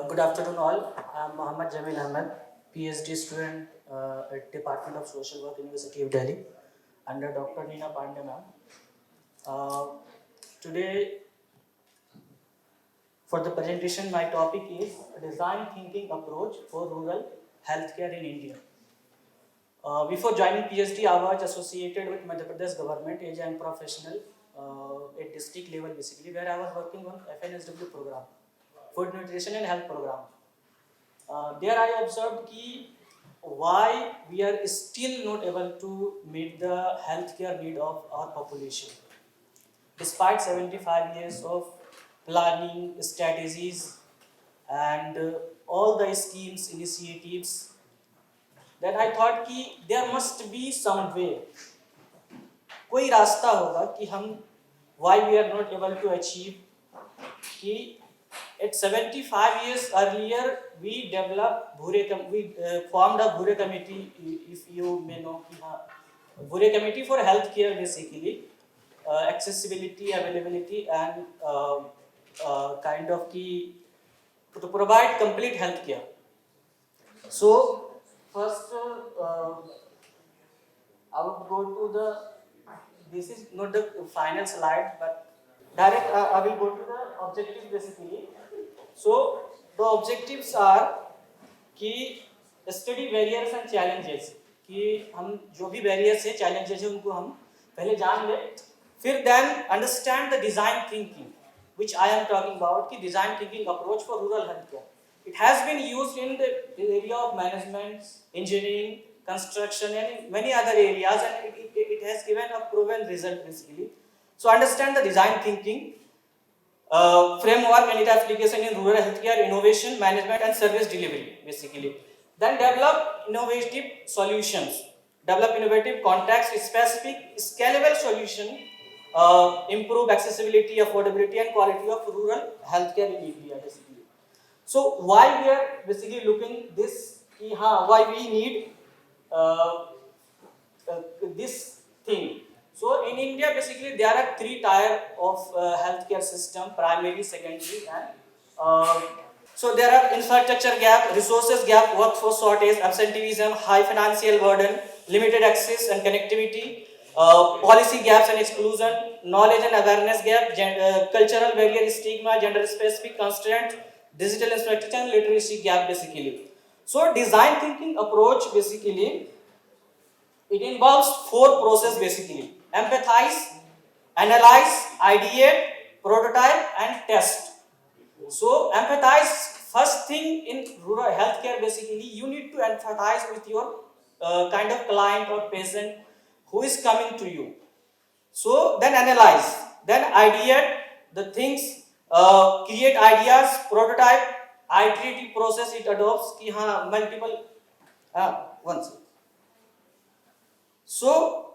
Speaker 13: Good afternoon all. I am Mohammad Jameel Ahmed, PhD student at Department of Social Work, University of Delhi, under Dr. Neena Pandey ma'am. Today, for the presentation, my topic is Design Thinking Approach for Rural Healthcare in India. Before joining PhD, I was associated with Madhya Pradesh government as a professional at district level basically, where I was working on FNSW program, Food Nutrition and Health program. There I observed why we are still not able to meet the healthcare need of our population. Despite 75 years of planning, strategies and all the schemes, initiatives, then I thought there must be some way, कोई रास्ता होगा कि हम why we are not able to achieve कि at 75 years earlier we formed a Bhure committee, if you may know, Bhure committee for healthcare basically, accessibility, availability and kind of to provide complete health care. So first I would go to this is not the final slide, but direct I will go to the objectives basically. So the objectives are study barriers and challenges, कि हम जो भी barriers है, challenges है, उनको हम पहले जान ले, फिर then understand the design thinking, which I am talking about, the design thinking approach for rural healthcare. It has been used in the area of management, engineering, construction and many other areas, and it has given a proven result basically. So understand the design thinking, framework and its application in rural healthcare, innovation, management and service delivery basically. Then develop innovative solutions, develop innovative context-specific, scalable solution, improve accessibility, affordability and quality of rural healthcare in India basically. So why we are basically looking this, why we need this thing. So in India basically there are 3 tiers of healthcare system: primary, secondary and so there are infrastructure gap, resources gap, workforce shortage, absenteeism, high financial burden, limited access and connectivity, policy gaps and exclusion, knowledge and awareness gap, cultural barrier, stigma, gender specific constraint, digital infrastructure and literacy gap basically. So design thinking approach basically, it involves 4 processes basically: empathize, analyze, ideate, prototype and test. So empathize, first thing in rural healthcare basically, you need to empathize with your kind of client or patient who is coming to you. So then analyze, then ideate the things create ideas, prototype, iterative process it adopts कि हाँ multiple once. So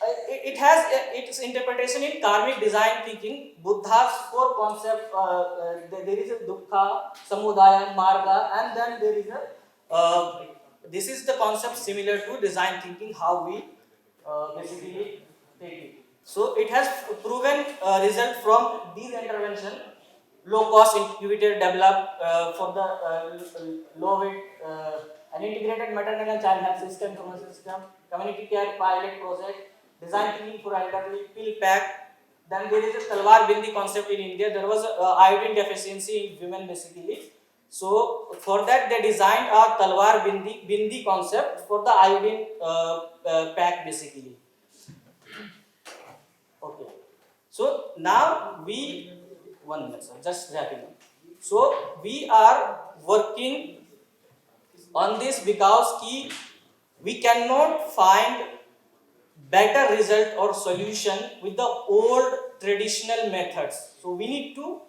Speaker 13: it has its interpretation in karmic design thinking. Buddha's core concept, there is a dukkha, samudaya, marga, and then there is a this is the concept similar to design thinking, how we basically take it. So it has proven result from these intervention. Low cost incubator developed for the low weight an integrated maternal and child health system, information system, community care pilot project, design thinking for elderly, pill pack. Then there is a Talwar Bindi concept in India. There was iodine deficiency in women basically. So for that they designed a Talwar Bindi concept for the iodine pack basically. Okay. So now we, 1 minute sir, just wrapping up. So we are working on this because we cannot find better result or solution with the old traditional methods. So we need to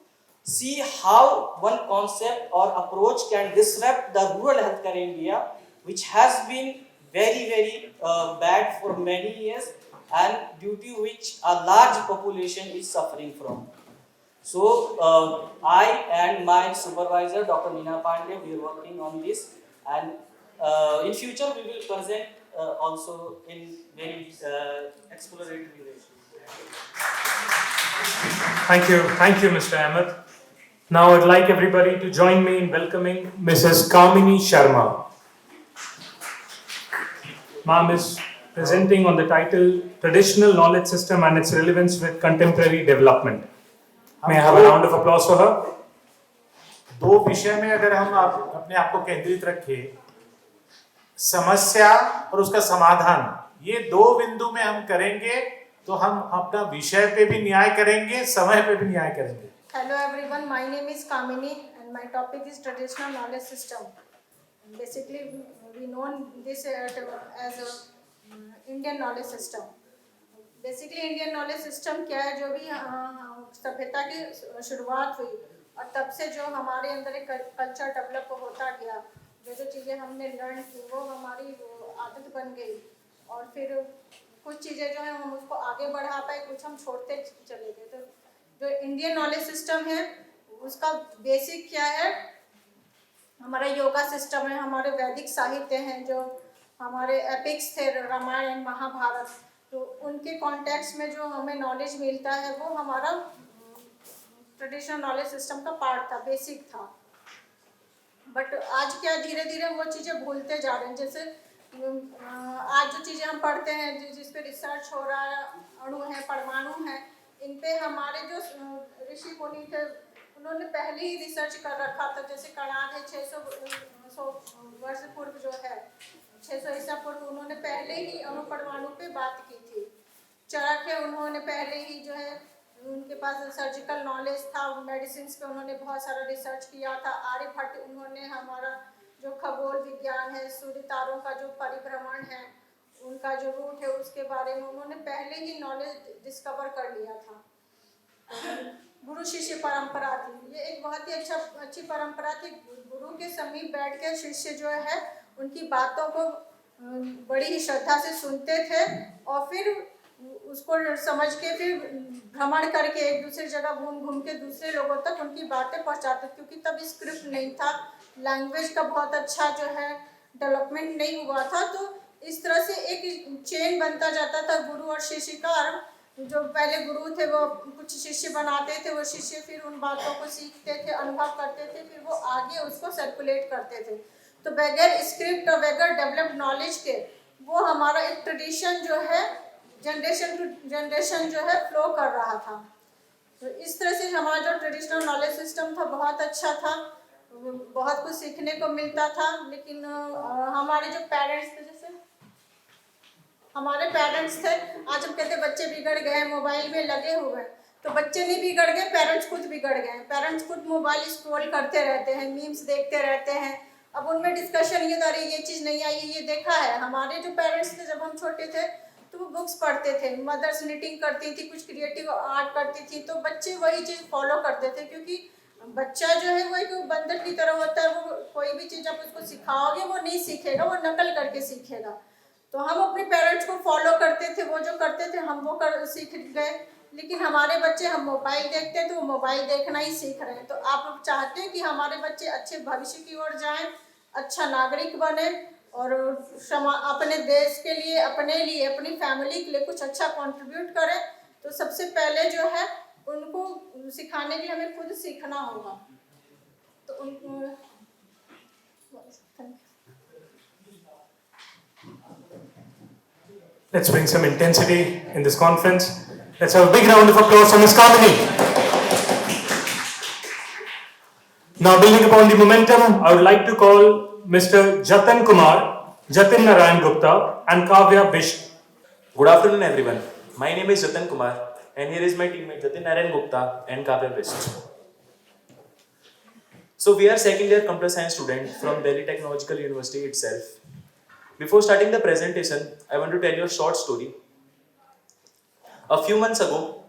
Speaker 13: see how one concept or approach can disrupt the rural healthcare in India, which has been very bad for many years and due to which a large population is suffering from. So I and my supervisor, Dr. Meena Pandey, we are working on this, and in future we will present also in very exploratory ways.
Speaker 2: Thank you, Mr. Ahmed. Now I'd like everybody to join me in welcoming Mrs. Kamini Sharma. Ma'am is presenting on the title Traditional Knowledge System and its Relevance with Contemporary Development. May I have a round of applause for her?
Speaker 9: दो विषय में अगर हम अपने आप को केंद्रित रखें, समस्या और उसका समाधान, ये दो बिंदु में हम करेंगे तो हम अपना विषय पे भी न्याय करेंगे, समय पे भी न्याय करेंगे.
Speaker 14: Hello everyone, my name is Kamini and my topic is traditional knowledge system. Basically, we know this as a Indian knowledge system. Basically, Indian knowledge system क्या है, जो भी सभ्यता की शुरुआत हुई और तब से जो हमारे अंदर एक कल्चर डेवलप होता गया, जो चीज़ें हमने लर्न की वो हमारी आदत बन गई और फिर कुछ चीज़ें जो है हम उसको आगे बढ़ा पाए, कुछ हम छोड़ते चले गए. तो जो इंडियन नॉलेज सिस्टम है उसका बेसिक क्या है, हमारा योगा सिस्टम है, हमारे वैदिक साहित्य हैं, जो हमारे एपिक्स थे, रामायण महाभारत, तो उनके कॉन्टेक्स्ट में जो हमें नॉलेज मिलता है वो हमारा ट्रेडिशनल नॉलेज सिस्टम का पार्ट था, बेसिक था. बट आज क्या धीरे धीरे वो चीज़ें भूलते जा रहे हैं. जैसे आज जो चीज़ें हम पढ़ते हैं, जिस पे रिसर्च हो रहा है, अणु है, परमाणु है, इन पे हमारे जो ऋषि मुनि थे उन्होंने पहले ही रिसर्च कर रखा था. जैसे कणाद है 600 वर्ष पूर्व जो है, 600 ईसा पूर्व, उन्होंने पहले ही अणु परमाणु पे बात की थी. चरक है, उन्होंने पहले ही जो है, उनके पास सर्जिकल नॉलेज था, मेडिसिन पे उन्होंने बहुत सारा रिसर्च किया था. आर्यभट्ट, उन्होंने हमारा जो खगोल विज्ञान है, सूर्य तारों का जो परिभ्रमण है, उनका जो रूट है, उसके बारे में उन्होंने पहले ही नॉलेज डिस्कवर कर लिया था. गुरु शिष्य परंपरा थी, ये एक बहुत ही अच्छी परंपरा थी. गुरु के समीप बैठ के शिष्य जो है उनकी बातों को बड़ी ही श्रद्धा से सुनते थे और फिर उसको समझ के फिर भ्रमण करके एक दूसरी जगह घूम के दूसरे लोगों तक उनकी बातें पहुंचाते, क्योंकि तब स्क्रिप्ट नहीं था, लैंग्वेज का बहुत अच्छा जो है डेवलपमेंट नहीं हुआ था. तो इस तरह से एक चेन बनता जाता था गुरु और शिष्य का. और जो पहले गुरु थे वो कुछ शिष्य बनाते थे, वो शिष्य फिर उन बातों को सीखते थे, अनुभव करते थे, फिर वो आगे उसको सर्कुलेट करते थे. तो बगैर स्क्रिप्ट और बगैर डेवलप्ड नॉलेज के वो हमारा एक ट्रेडिशन जो है जनरेशन टू जनरेशन जो है फ्लो कर रहा था. तो इस तरह से हमारा जो ट्रेडिशनल नॉलेज सिस्टम था बहुत अच्छा था, बहुत कुछ सीखने को मिलता था. लेकिन हमारे जो पेरेंट्स थे, जैसे हमारे पेरेंट्स थे, आज हम कहते बच्चे बिगड़ गए, मोबाइल में लगे हुए हैं, तो बच्चे नहीं बिगड़ गए, पेरेंट्स खुद बिगड़ गए. पेरेंट्स खुद मोबाइल स्क्रॉल करते रहते हैं, मीम्स देखते रहते हैं. अब उनमें डिस्कशन ये था, ये चीज़ नहीं आई, ये देखा है. हमारे जो पेरेंट्स थे जब हम छोटे थे तो वो बुक्स पढ़ते थे, मदर्स निटिंग करती थी, कुछ क्रिएटिव आर्ट करती थी, तो बच्चे वही चीज़ फॉलो करते थे, क्योंकि बच्चा जो है वो एक बंदर की तरह होता है, वो कोई भी चीज़ आप उसको सिखाओगे वो नहीं सीखेगा, वो नकल करके सीखेगा। तो हम अपने पेरेंट्स को फॉलो करते थे, वो जो करते थे हम वो कर सीख गए। लेकिन हमारे बच्चे, हम मोबाइल देखते हैं तो वो मोबाइल देखना ही सीख रहे हैं। तो आप चाहते हैं कि हमारे बच्चे अच्छे भविष्य की ओर जाएं, अच्छा नागरिक बने और अपने देश के लिए, अपने लिए, अपनी फैमिली के लिए कुछ अच्छा कंट्रीब्यूट करें, तो सबसे पहले जो है उनको सिखाने के लिए हमें खुद सीखना होगा। तो उनको
Speaker 2: Let's bring some intensity in this conference. Let's have a big round of applause for Ms. Kamini. Now, building upon the momentum, I would like to call Mr. Jatin Kumar, Jatin Narayan Gupta, and Kavya Bish.
Speaker 15: Good afternoon, everyone. My name is Jatin Kumar, and here is my teammate Jatin Narayan Gupta and Kavya Bist. So, we are second year computer science students from Delhi Technological University itself. Before starting the presentation, I want to tell you a short story. A few months ago,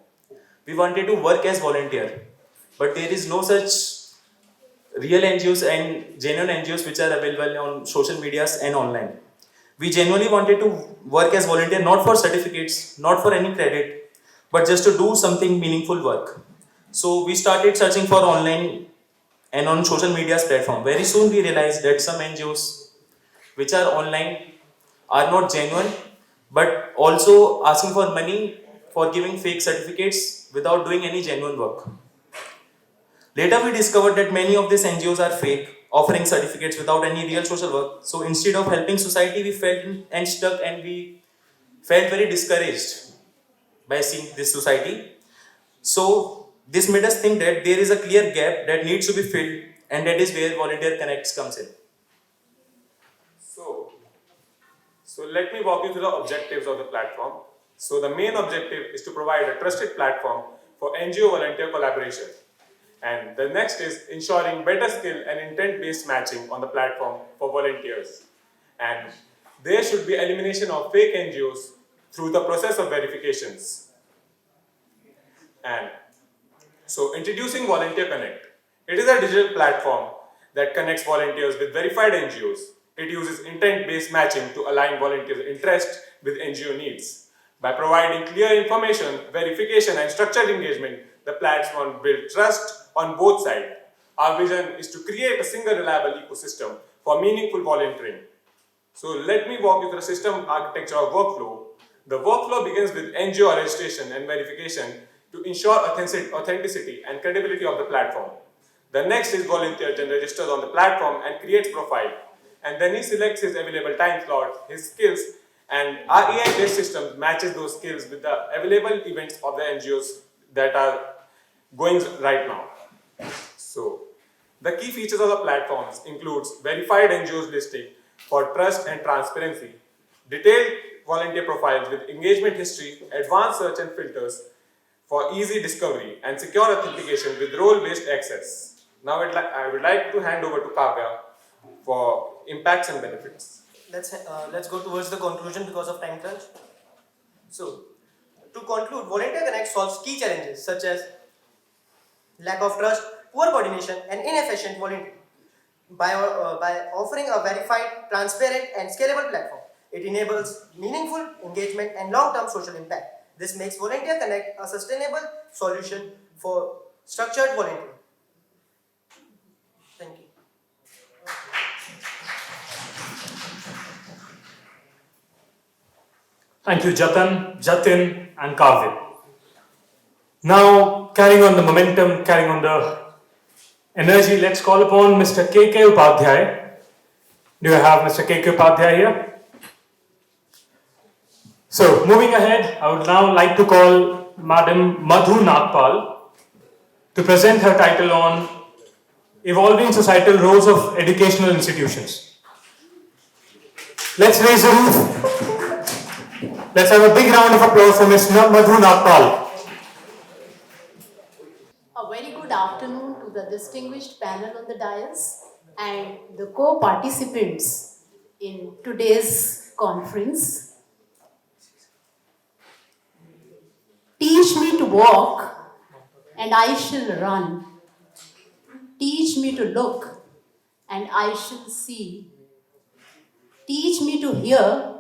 Speaker 15: we wanted to work as volunteer, but there is no such real NGOs and genuine NGOs which are available on social medias and online. We genuinely wanted to work as volunteer, not for certificates, not for any credit, but just to do something meaningful work. So we started searching for online and on social media's platform. Very soon we realized that some NGOs which are online are not genuine, but also asking for money for giving fake certificates without doing any genuine work. Later we discovered that many of these NGOs are fake, offering certificates without any real social work. So instead of helping society, we felt and stuck, and we felt very discouraged by seeing this society. So this made us think that there is a clear gap that needs to be filled, and that is where Volunteer Connects comes in.
Speaker 16: So let me walk you through the objectives of the platform. So the main objective is to provide a trusted platform for NGO volunteer collaboration. And the next is ensuring better skill and intent-based matching on the platform for volunteers. And there should be elimination of fake NGOs through the process of verifications. And so introducing Volunteer Connect. It is a digital platform that connects volunteers with verified NGOs. It uses intent-based matching to align volunteers' interest with NGO needs. By providing clear information, verification, and structured engagement, the platform builds trust on both sides. Our vision is to create a single reliable ecosystem for meaningful volunteering. So let me walk you through the system architecture of workflow. The workflow begins with NGO registration and verification to ensure authenticity and credibility of the platform. The next is volunteer then registers on the platform and creates profile. And then he selects his available time slot, his skills, and our AI-based system matches those skills with the available events of the NGOs that are going right now. So, the key features of the platforms includes verified NGOs listing for trust and transparency, detailed volunteer profiles with engagement history, advanced search and filters for easy discovery, and secure authentication with role-based access. Now I would like to hand over to Kavya for impacts and benefits.
Speaker 6: Let's go towards the conclusion because of time crunch. So, to conclude, Volunteer Connect solves key challenges such as lack of trust, poor coordination, and inefficient volunteering. By offering a verified, transparent, and scalable platform, it enables meaningful engagement and long-term social impact. This makes Volunteer Connect a sustainable solution for structured volunteering. Thank you.
Speaker 2: Thank you, Jatin, and Kavya. Now, carrying on the momentum, carrying on the energy, let's call upon Mr. K.K. Upadhyay. Do I have Mr. K.K. Upadhyay here? So, moving ahead, I would now like to call Madam Madhu Nagpal to present her title on Evolving Societal Roles of Educational Institutions. Let's raise the roof. Let's have a big round of applause for Ms. Madhu Nagpal.
Speaker 17: A very good afternoon to the distinguished panel on the dais and the co-participants in today's conference. walk, and I shall run. Teach me to look, and I shall see. Teach me to hear,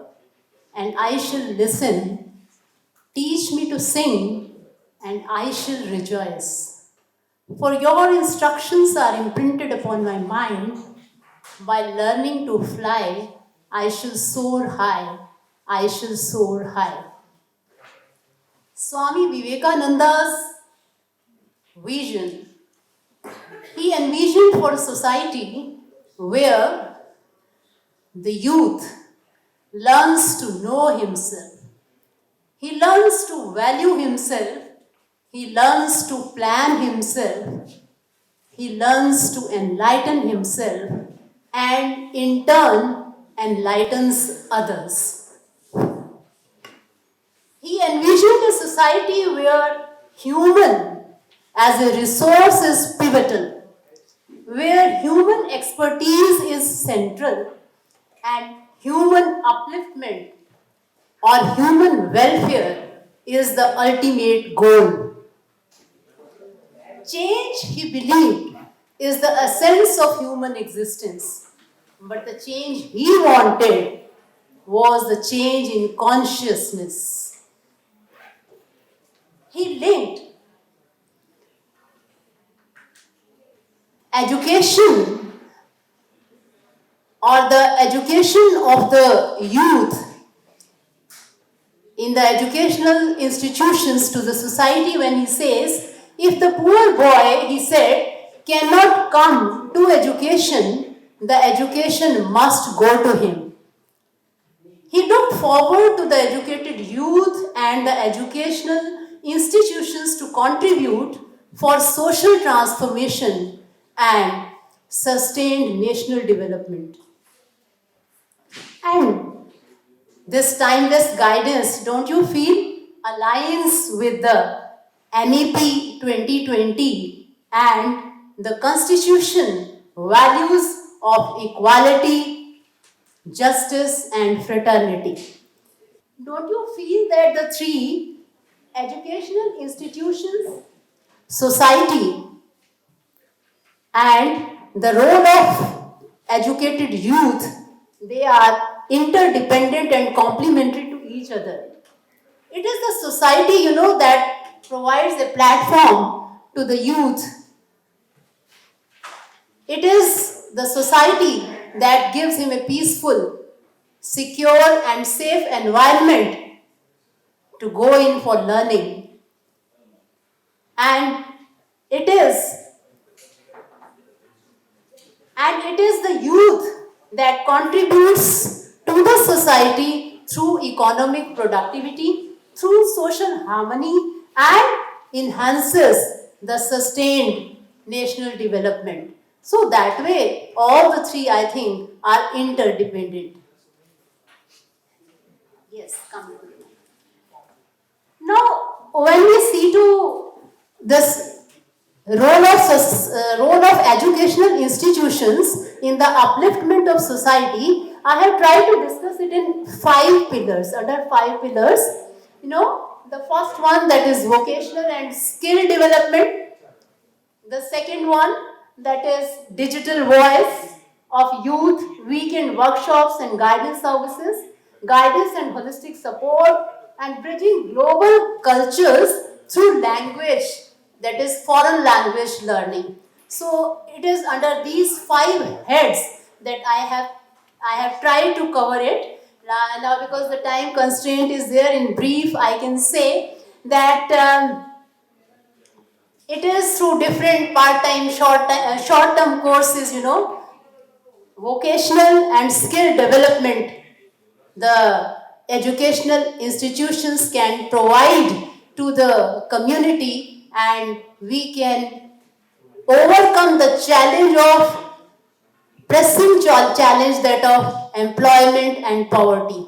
Speaker 17: and I shall listen. Teach me to sing, and I shall rejoice. For your instructions are imprinted upon my mind. By learning to fly, I shall soar high. I shall soar high. Swami Vivekananda's vision. He envisioned for a society where the youth learns to know himself. He learns to value himself. He learns to plan himself. He learns to enlighten himself and in turn enlightens others. He envisioned a society where human as a resource is pivotal, where human expertise is central and human upliftment or human welfare is the ultimate goal. Change, he believed, is the essence of human existence. But the change he wanted was the change in consciousness. He linked education or the education of the youth in the educational institutions to the society when he says, if the poor boy, he said, cannot come to education, the education must go to him. He looked forward to the educated youth and the educational institutions to contribute for social transformation and sustained national development. And this timeless guidance, don't you feel, aligns with the NEP 2020 and the Constitution values of equality, justice, and fraternity. Don't you feel that the three educational institutions, society, and the role of educated youth, they are interdependent and complementary to each other. It is the society, that provides a platform to the youth. It is the society that gives him a peaceful, secure, and safe environment to go in for learning. And it is the youth that contributes to the society through economic productivity, through social harmony, and enhances the sustained national development. So that way, all the three, I think, are interdependent. Yes, come to me. Now, when we see to this role of educational institutions in the upliftment of society, I have tried to discuss it in 5 pillars, under 5 pillars. The first one, that is vocational and skill development. The second one, that is digital voice of youth, weekend workshops and guidance services, guidance and holistic support, and bridging global cultures through language, that is foreign language learning. So it is under these 5 heads that I have tried to cover it. Now because the time constraint is there, in brief I can say that it is through different part-time, short-term courses, vocational and skill development. The educational institutions can provide to the community, and we can overcome the challenge of pressing challenge that of employment and poverty.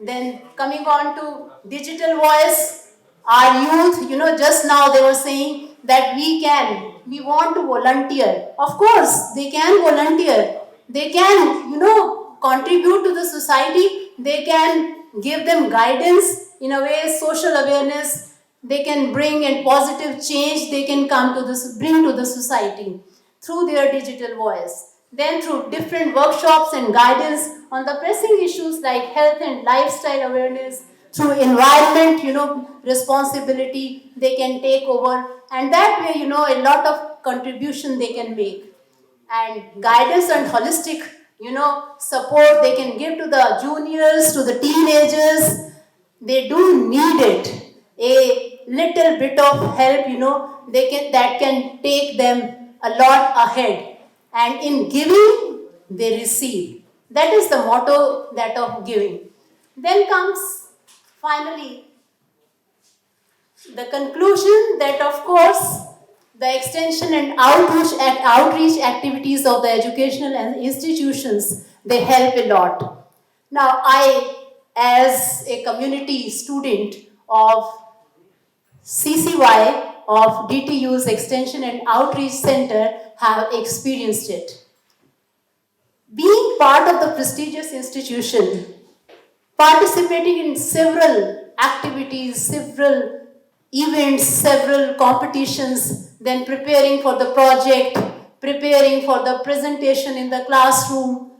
Speaker 17: Then coming on to digital voice, our youth, just now they were saying that we want to volunteer. Of course, they can volunteer. They can, contribute to the society. They can give them guidance, in a way, social awareness, they can bring and positive change they can come to this, bring to the society through their digital voice. Then through different workshops and guidance on the pressing issues like health and lifestyle awareness, through environment, responsibility they can take over, and that way, a lot of contribution they can make. And guidance and holistic, support they can give to the juniors, to the teenagers. They do need it. A little bit of help, that can take them a lot ahead. And in giving, they receive. That is the motto that of giving. Then comes finally the conclusion that, of course, the extension and outreach activities of the educational and institutions, they help a lot. Now, I, as a community student of CCY of DTU's Extension and Outreach Center, have experienced it. Being part of the prestigious institution, participating in several activities, several events, several competitions, then preparing for the project, preparing for the presentation in the classroom,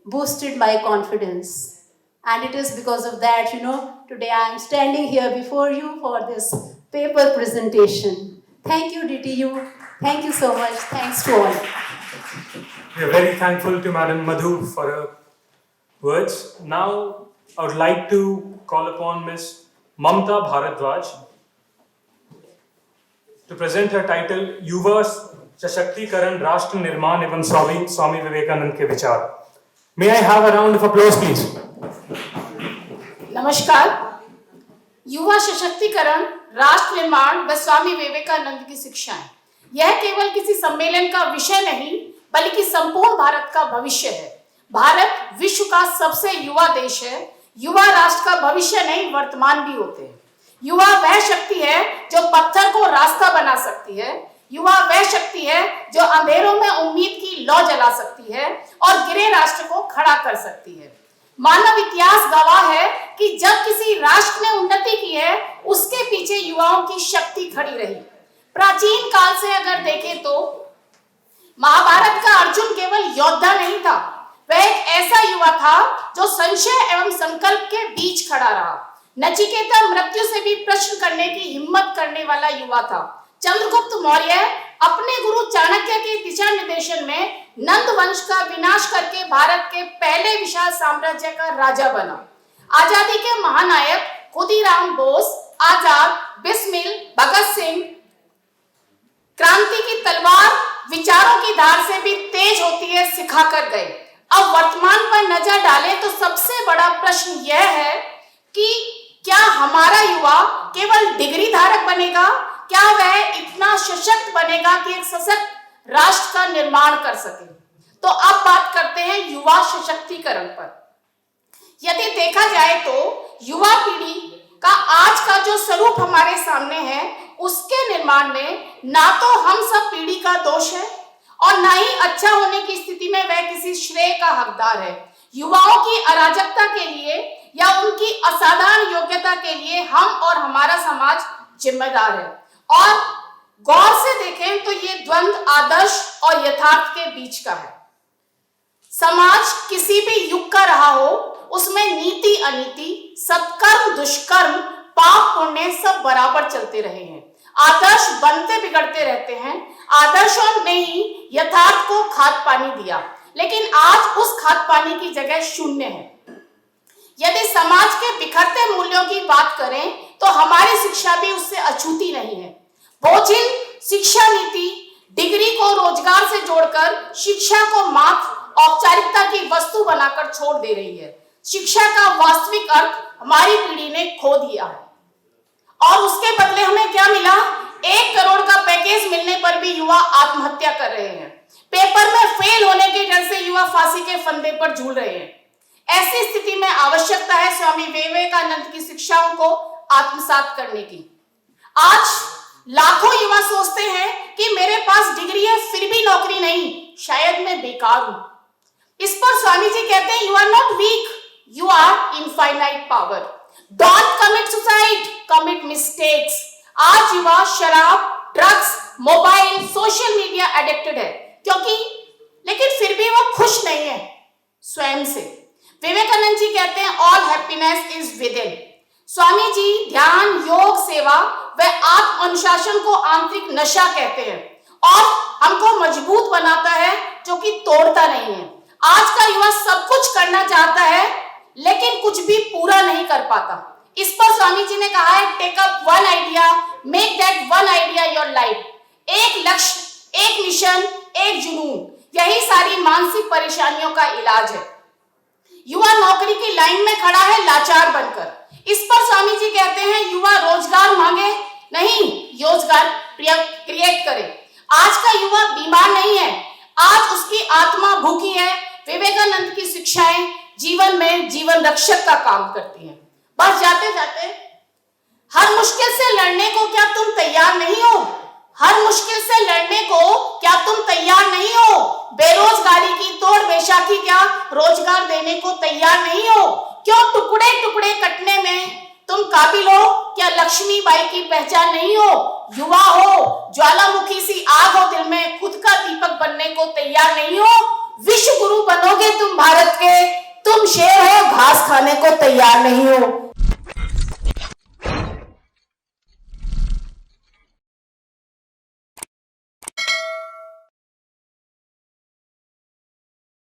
Speaker 17: boosted my confidence. And it is because of that, today I am standing here before you for this paper presentation. Thank you, DTU. Thank you so much. Thanks to all.
Speaker 2: We are very thankful to Madam Madhu for her words. Now, I would like to call upon Ms. Mamta Bharadwaj to present her title, युवा सशक्तिकरण राष्ट्र निर्माण एवं स्वामी विवेकानंद के विचार. May I have a round of applause, please?
Speaker 18: नमस्कार. युवा सशक्तिकरण, राष्ट्र निर्माण व स्वामी विवेकानंद की शिक्षाएं, यह केवल किसी सम्मेलन का विषय नहीं बल्कि संपूर्ण भारत का भविष्य है. भारत विश्व का सबसे युवा देश है. युवा राष्ट्र का भविष्य नहीं, वर्तमान भी होते हैं. युवा वह शक्ति है जो पत्थर को रास्ता बना सकती है. युवा वह शक्ति है जो अंधेरों में उम्मीद की लौ जला सकती है और गिरे राष्ट्र को खड़ा कर सकती है. मानव इतिहास गवाह है कि जब किसी राष्ट्र ने उन्नति की है, उसके पीछे युवाओं की शक्ति खड़ी रही. प्राचीन काल से अगर देखें तो महाभारत का अर्जुन केवल योद्धा नहीं था, वह एक ऐसा युवा था जो संशय एवं संकल्प के बीच खड़ा रहा. नचिकेता मृत्यु से भी प्रश्न करने की हिम्मत करने वाला युवा था. चंद्रगुप्त मौर्य अपने गुरु चाणक्य के दिशा निर्देशन में नंद वंश का विनाश करके भारत के पहले विशाल साम्राज्य का राजा बना. आजादी के महानायक खुदीराम बोस, आजाद, बिस्मिल, भगत सिंह, क्रांति की तलवार विचारों की धार से भी तेज होती है सिखा कर गए. अब वर्तमान पर नजर डालें तो सबसे बड़ा प्रश्न यह है कि क्या हमारा युवा केवल डिग्री धारक बनेगा? क्या वह इतना सशक्त बनेगा कि एक सशक्त राष्ट्र का निर्माण कर सके? तो अब बात करते हैं युवा सशक्तिकरण पर. यदि देखा जाए तो युवा पीढ़ी का आज का जो स्वरूप हमारे सामने है, उसके निर्माण में ना तो हम सब पीढ़ी का दोष है और ना ही अच्छा होने की स्थिति में वह किसी श्रेय का हकदार है. युवाओं की अराजकता के लिए या उनकी असाधारण योग्यता के लिए हम और हमारा समाज जिम्मेदार है. और गौर से देखें तो ये द्वंद आदर्श और यथार्थ के बीच का है. समाज किसी भी युग का रहा हो, उसमें नीति अनीति, सत्कर्म दुष्कर्म, पाप पुण्य सब बराबर चलते रहे हैं. आदर्श बनते बिगड़ते रहते हैं. आदर्शों ने ही यथार्थ को खाद पानी दिया, लेकिन आज उस खाद पानी की जगह शून्य है. यदि समाज के बिखरते मूल्यों की बात करें तो हमारी शिक्षा भी उससे अछूती नहीं है. बोझिल शिक्षा नीति डिग्री को रोजगार से जोड़कर शिक्षा को मात्र औपचारिकता की वस्तु बनाकर छोड़ दे रही है. शिक्षा का वास्तविक अर्थ हमारी पीढ़ी ने खो दिया है और उसके बदले हमें क्या मिला? 1 करोड़ का पैकेज मिलने पर भी युवा आत्महत्या कर रहे हैं. पेपर में फेल होने के डर से युवा फांसी के फंदे पर झूल रहे हैं. ऐसी स्थिति में आवश्यकता है स्वामी विवेकानंद की शिक्षाओं को आत्मसात करने की. आज लाखों युवा सोचते हैं कि मेरे पास डिग्री है फिर भी नौकरी नहीं, शायद मैं बेकार हूं. इस पर स्वामी जी कहते हैं, you are not weak, you are infinite power. Don't commit suicide, commit mistakes. आज युवा शराब, drugs, mobile, social media addicted है, क्योंकि लेकिन फिर भी वो खुश नहीं है स्वयं से। विवेकानंद जी कहते हैं all happiness is within. Swami ji ध्यान, योग, सेवा व आत्म अनुशासन को आंतरिक नशा कहते हैं और हमको मजबूत बनाता है, जो कि तोड़ता नहीं है। आज का युवा सब कुछ करना चाहता है लेकिन कुछ भी पूरा नहीं कर पाता। इस पर स्वामी जी ने कहा है take up one idea, make that one idea your life. एक लक्ष्य, एक मिशन, एक जुनून, यही सारी मानसिक परेशानियों का इलाज है। युवा नौकरी की लाइन में खड़ा है लाचार बनकर। इस पर स्वामी जी कहते हैं युवा रोजगार मांगे नहीं, रोजगार क्रिएट करे। आज का युवा बीमार नहीं है, आज उसकी आत्मा भूखी है। विवेकानंद की शिक्षाएं जीवन में जीवन रक्षक का काम करती हैं। बस जाते जाते, हर मुश्किल से लड़ने को क्या तुम तैयार नहीं हो? हर मुश्किल से लड़ने को क्या तुम तैयार नहीं हो? बेरोजगारी की तोड़ बेशाखी क्या रोजगार देने को तैयार नहीं हो? क्यों टुकड़े टुकड़े कटने में तुम काबिल हो? क्या लक्ष्मीबाई की पहचान नहीं हो? युवा हो, ज्वालामुखी सी आग हो दिल में, खुद का दीपक बनने को तैयार नहीं हो? विश्व गुरु बनोगे तुम भारत के, तुम शेर हो, घास खाने को तैयार नहीं हो।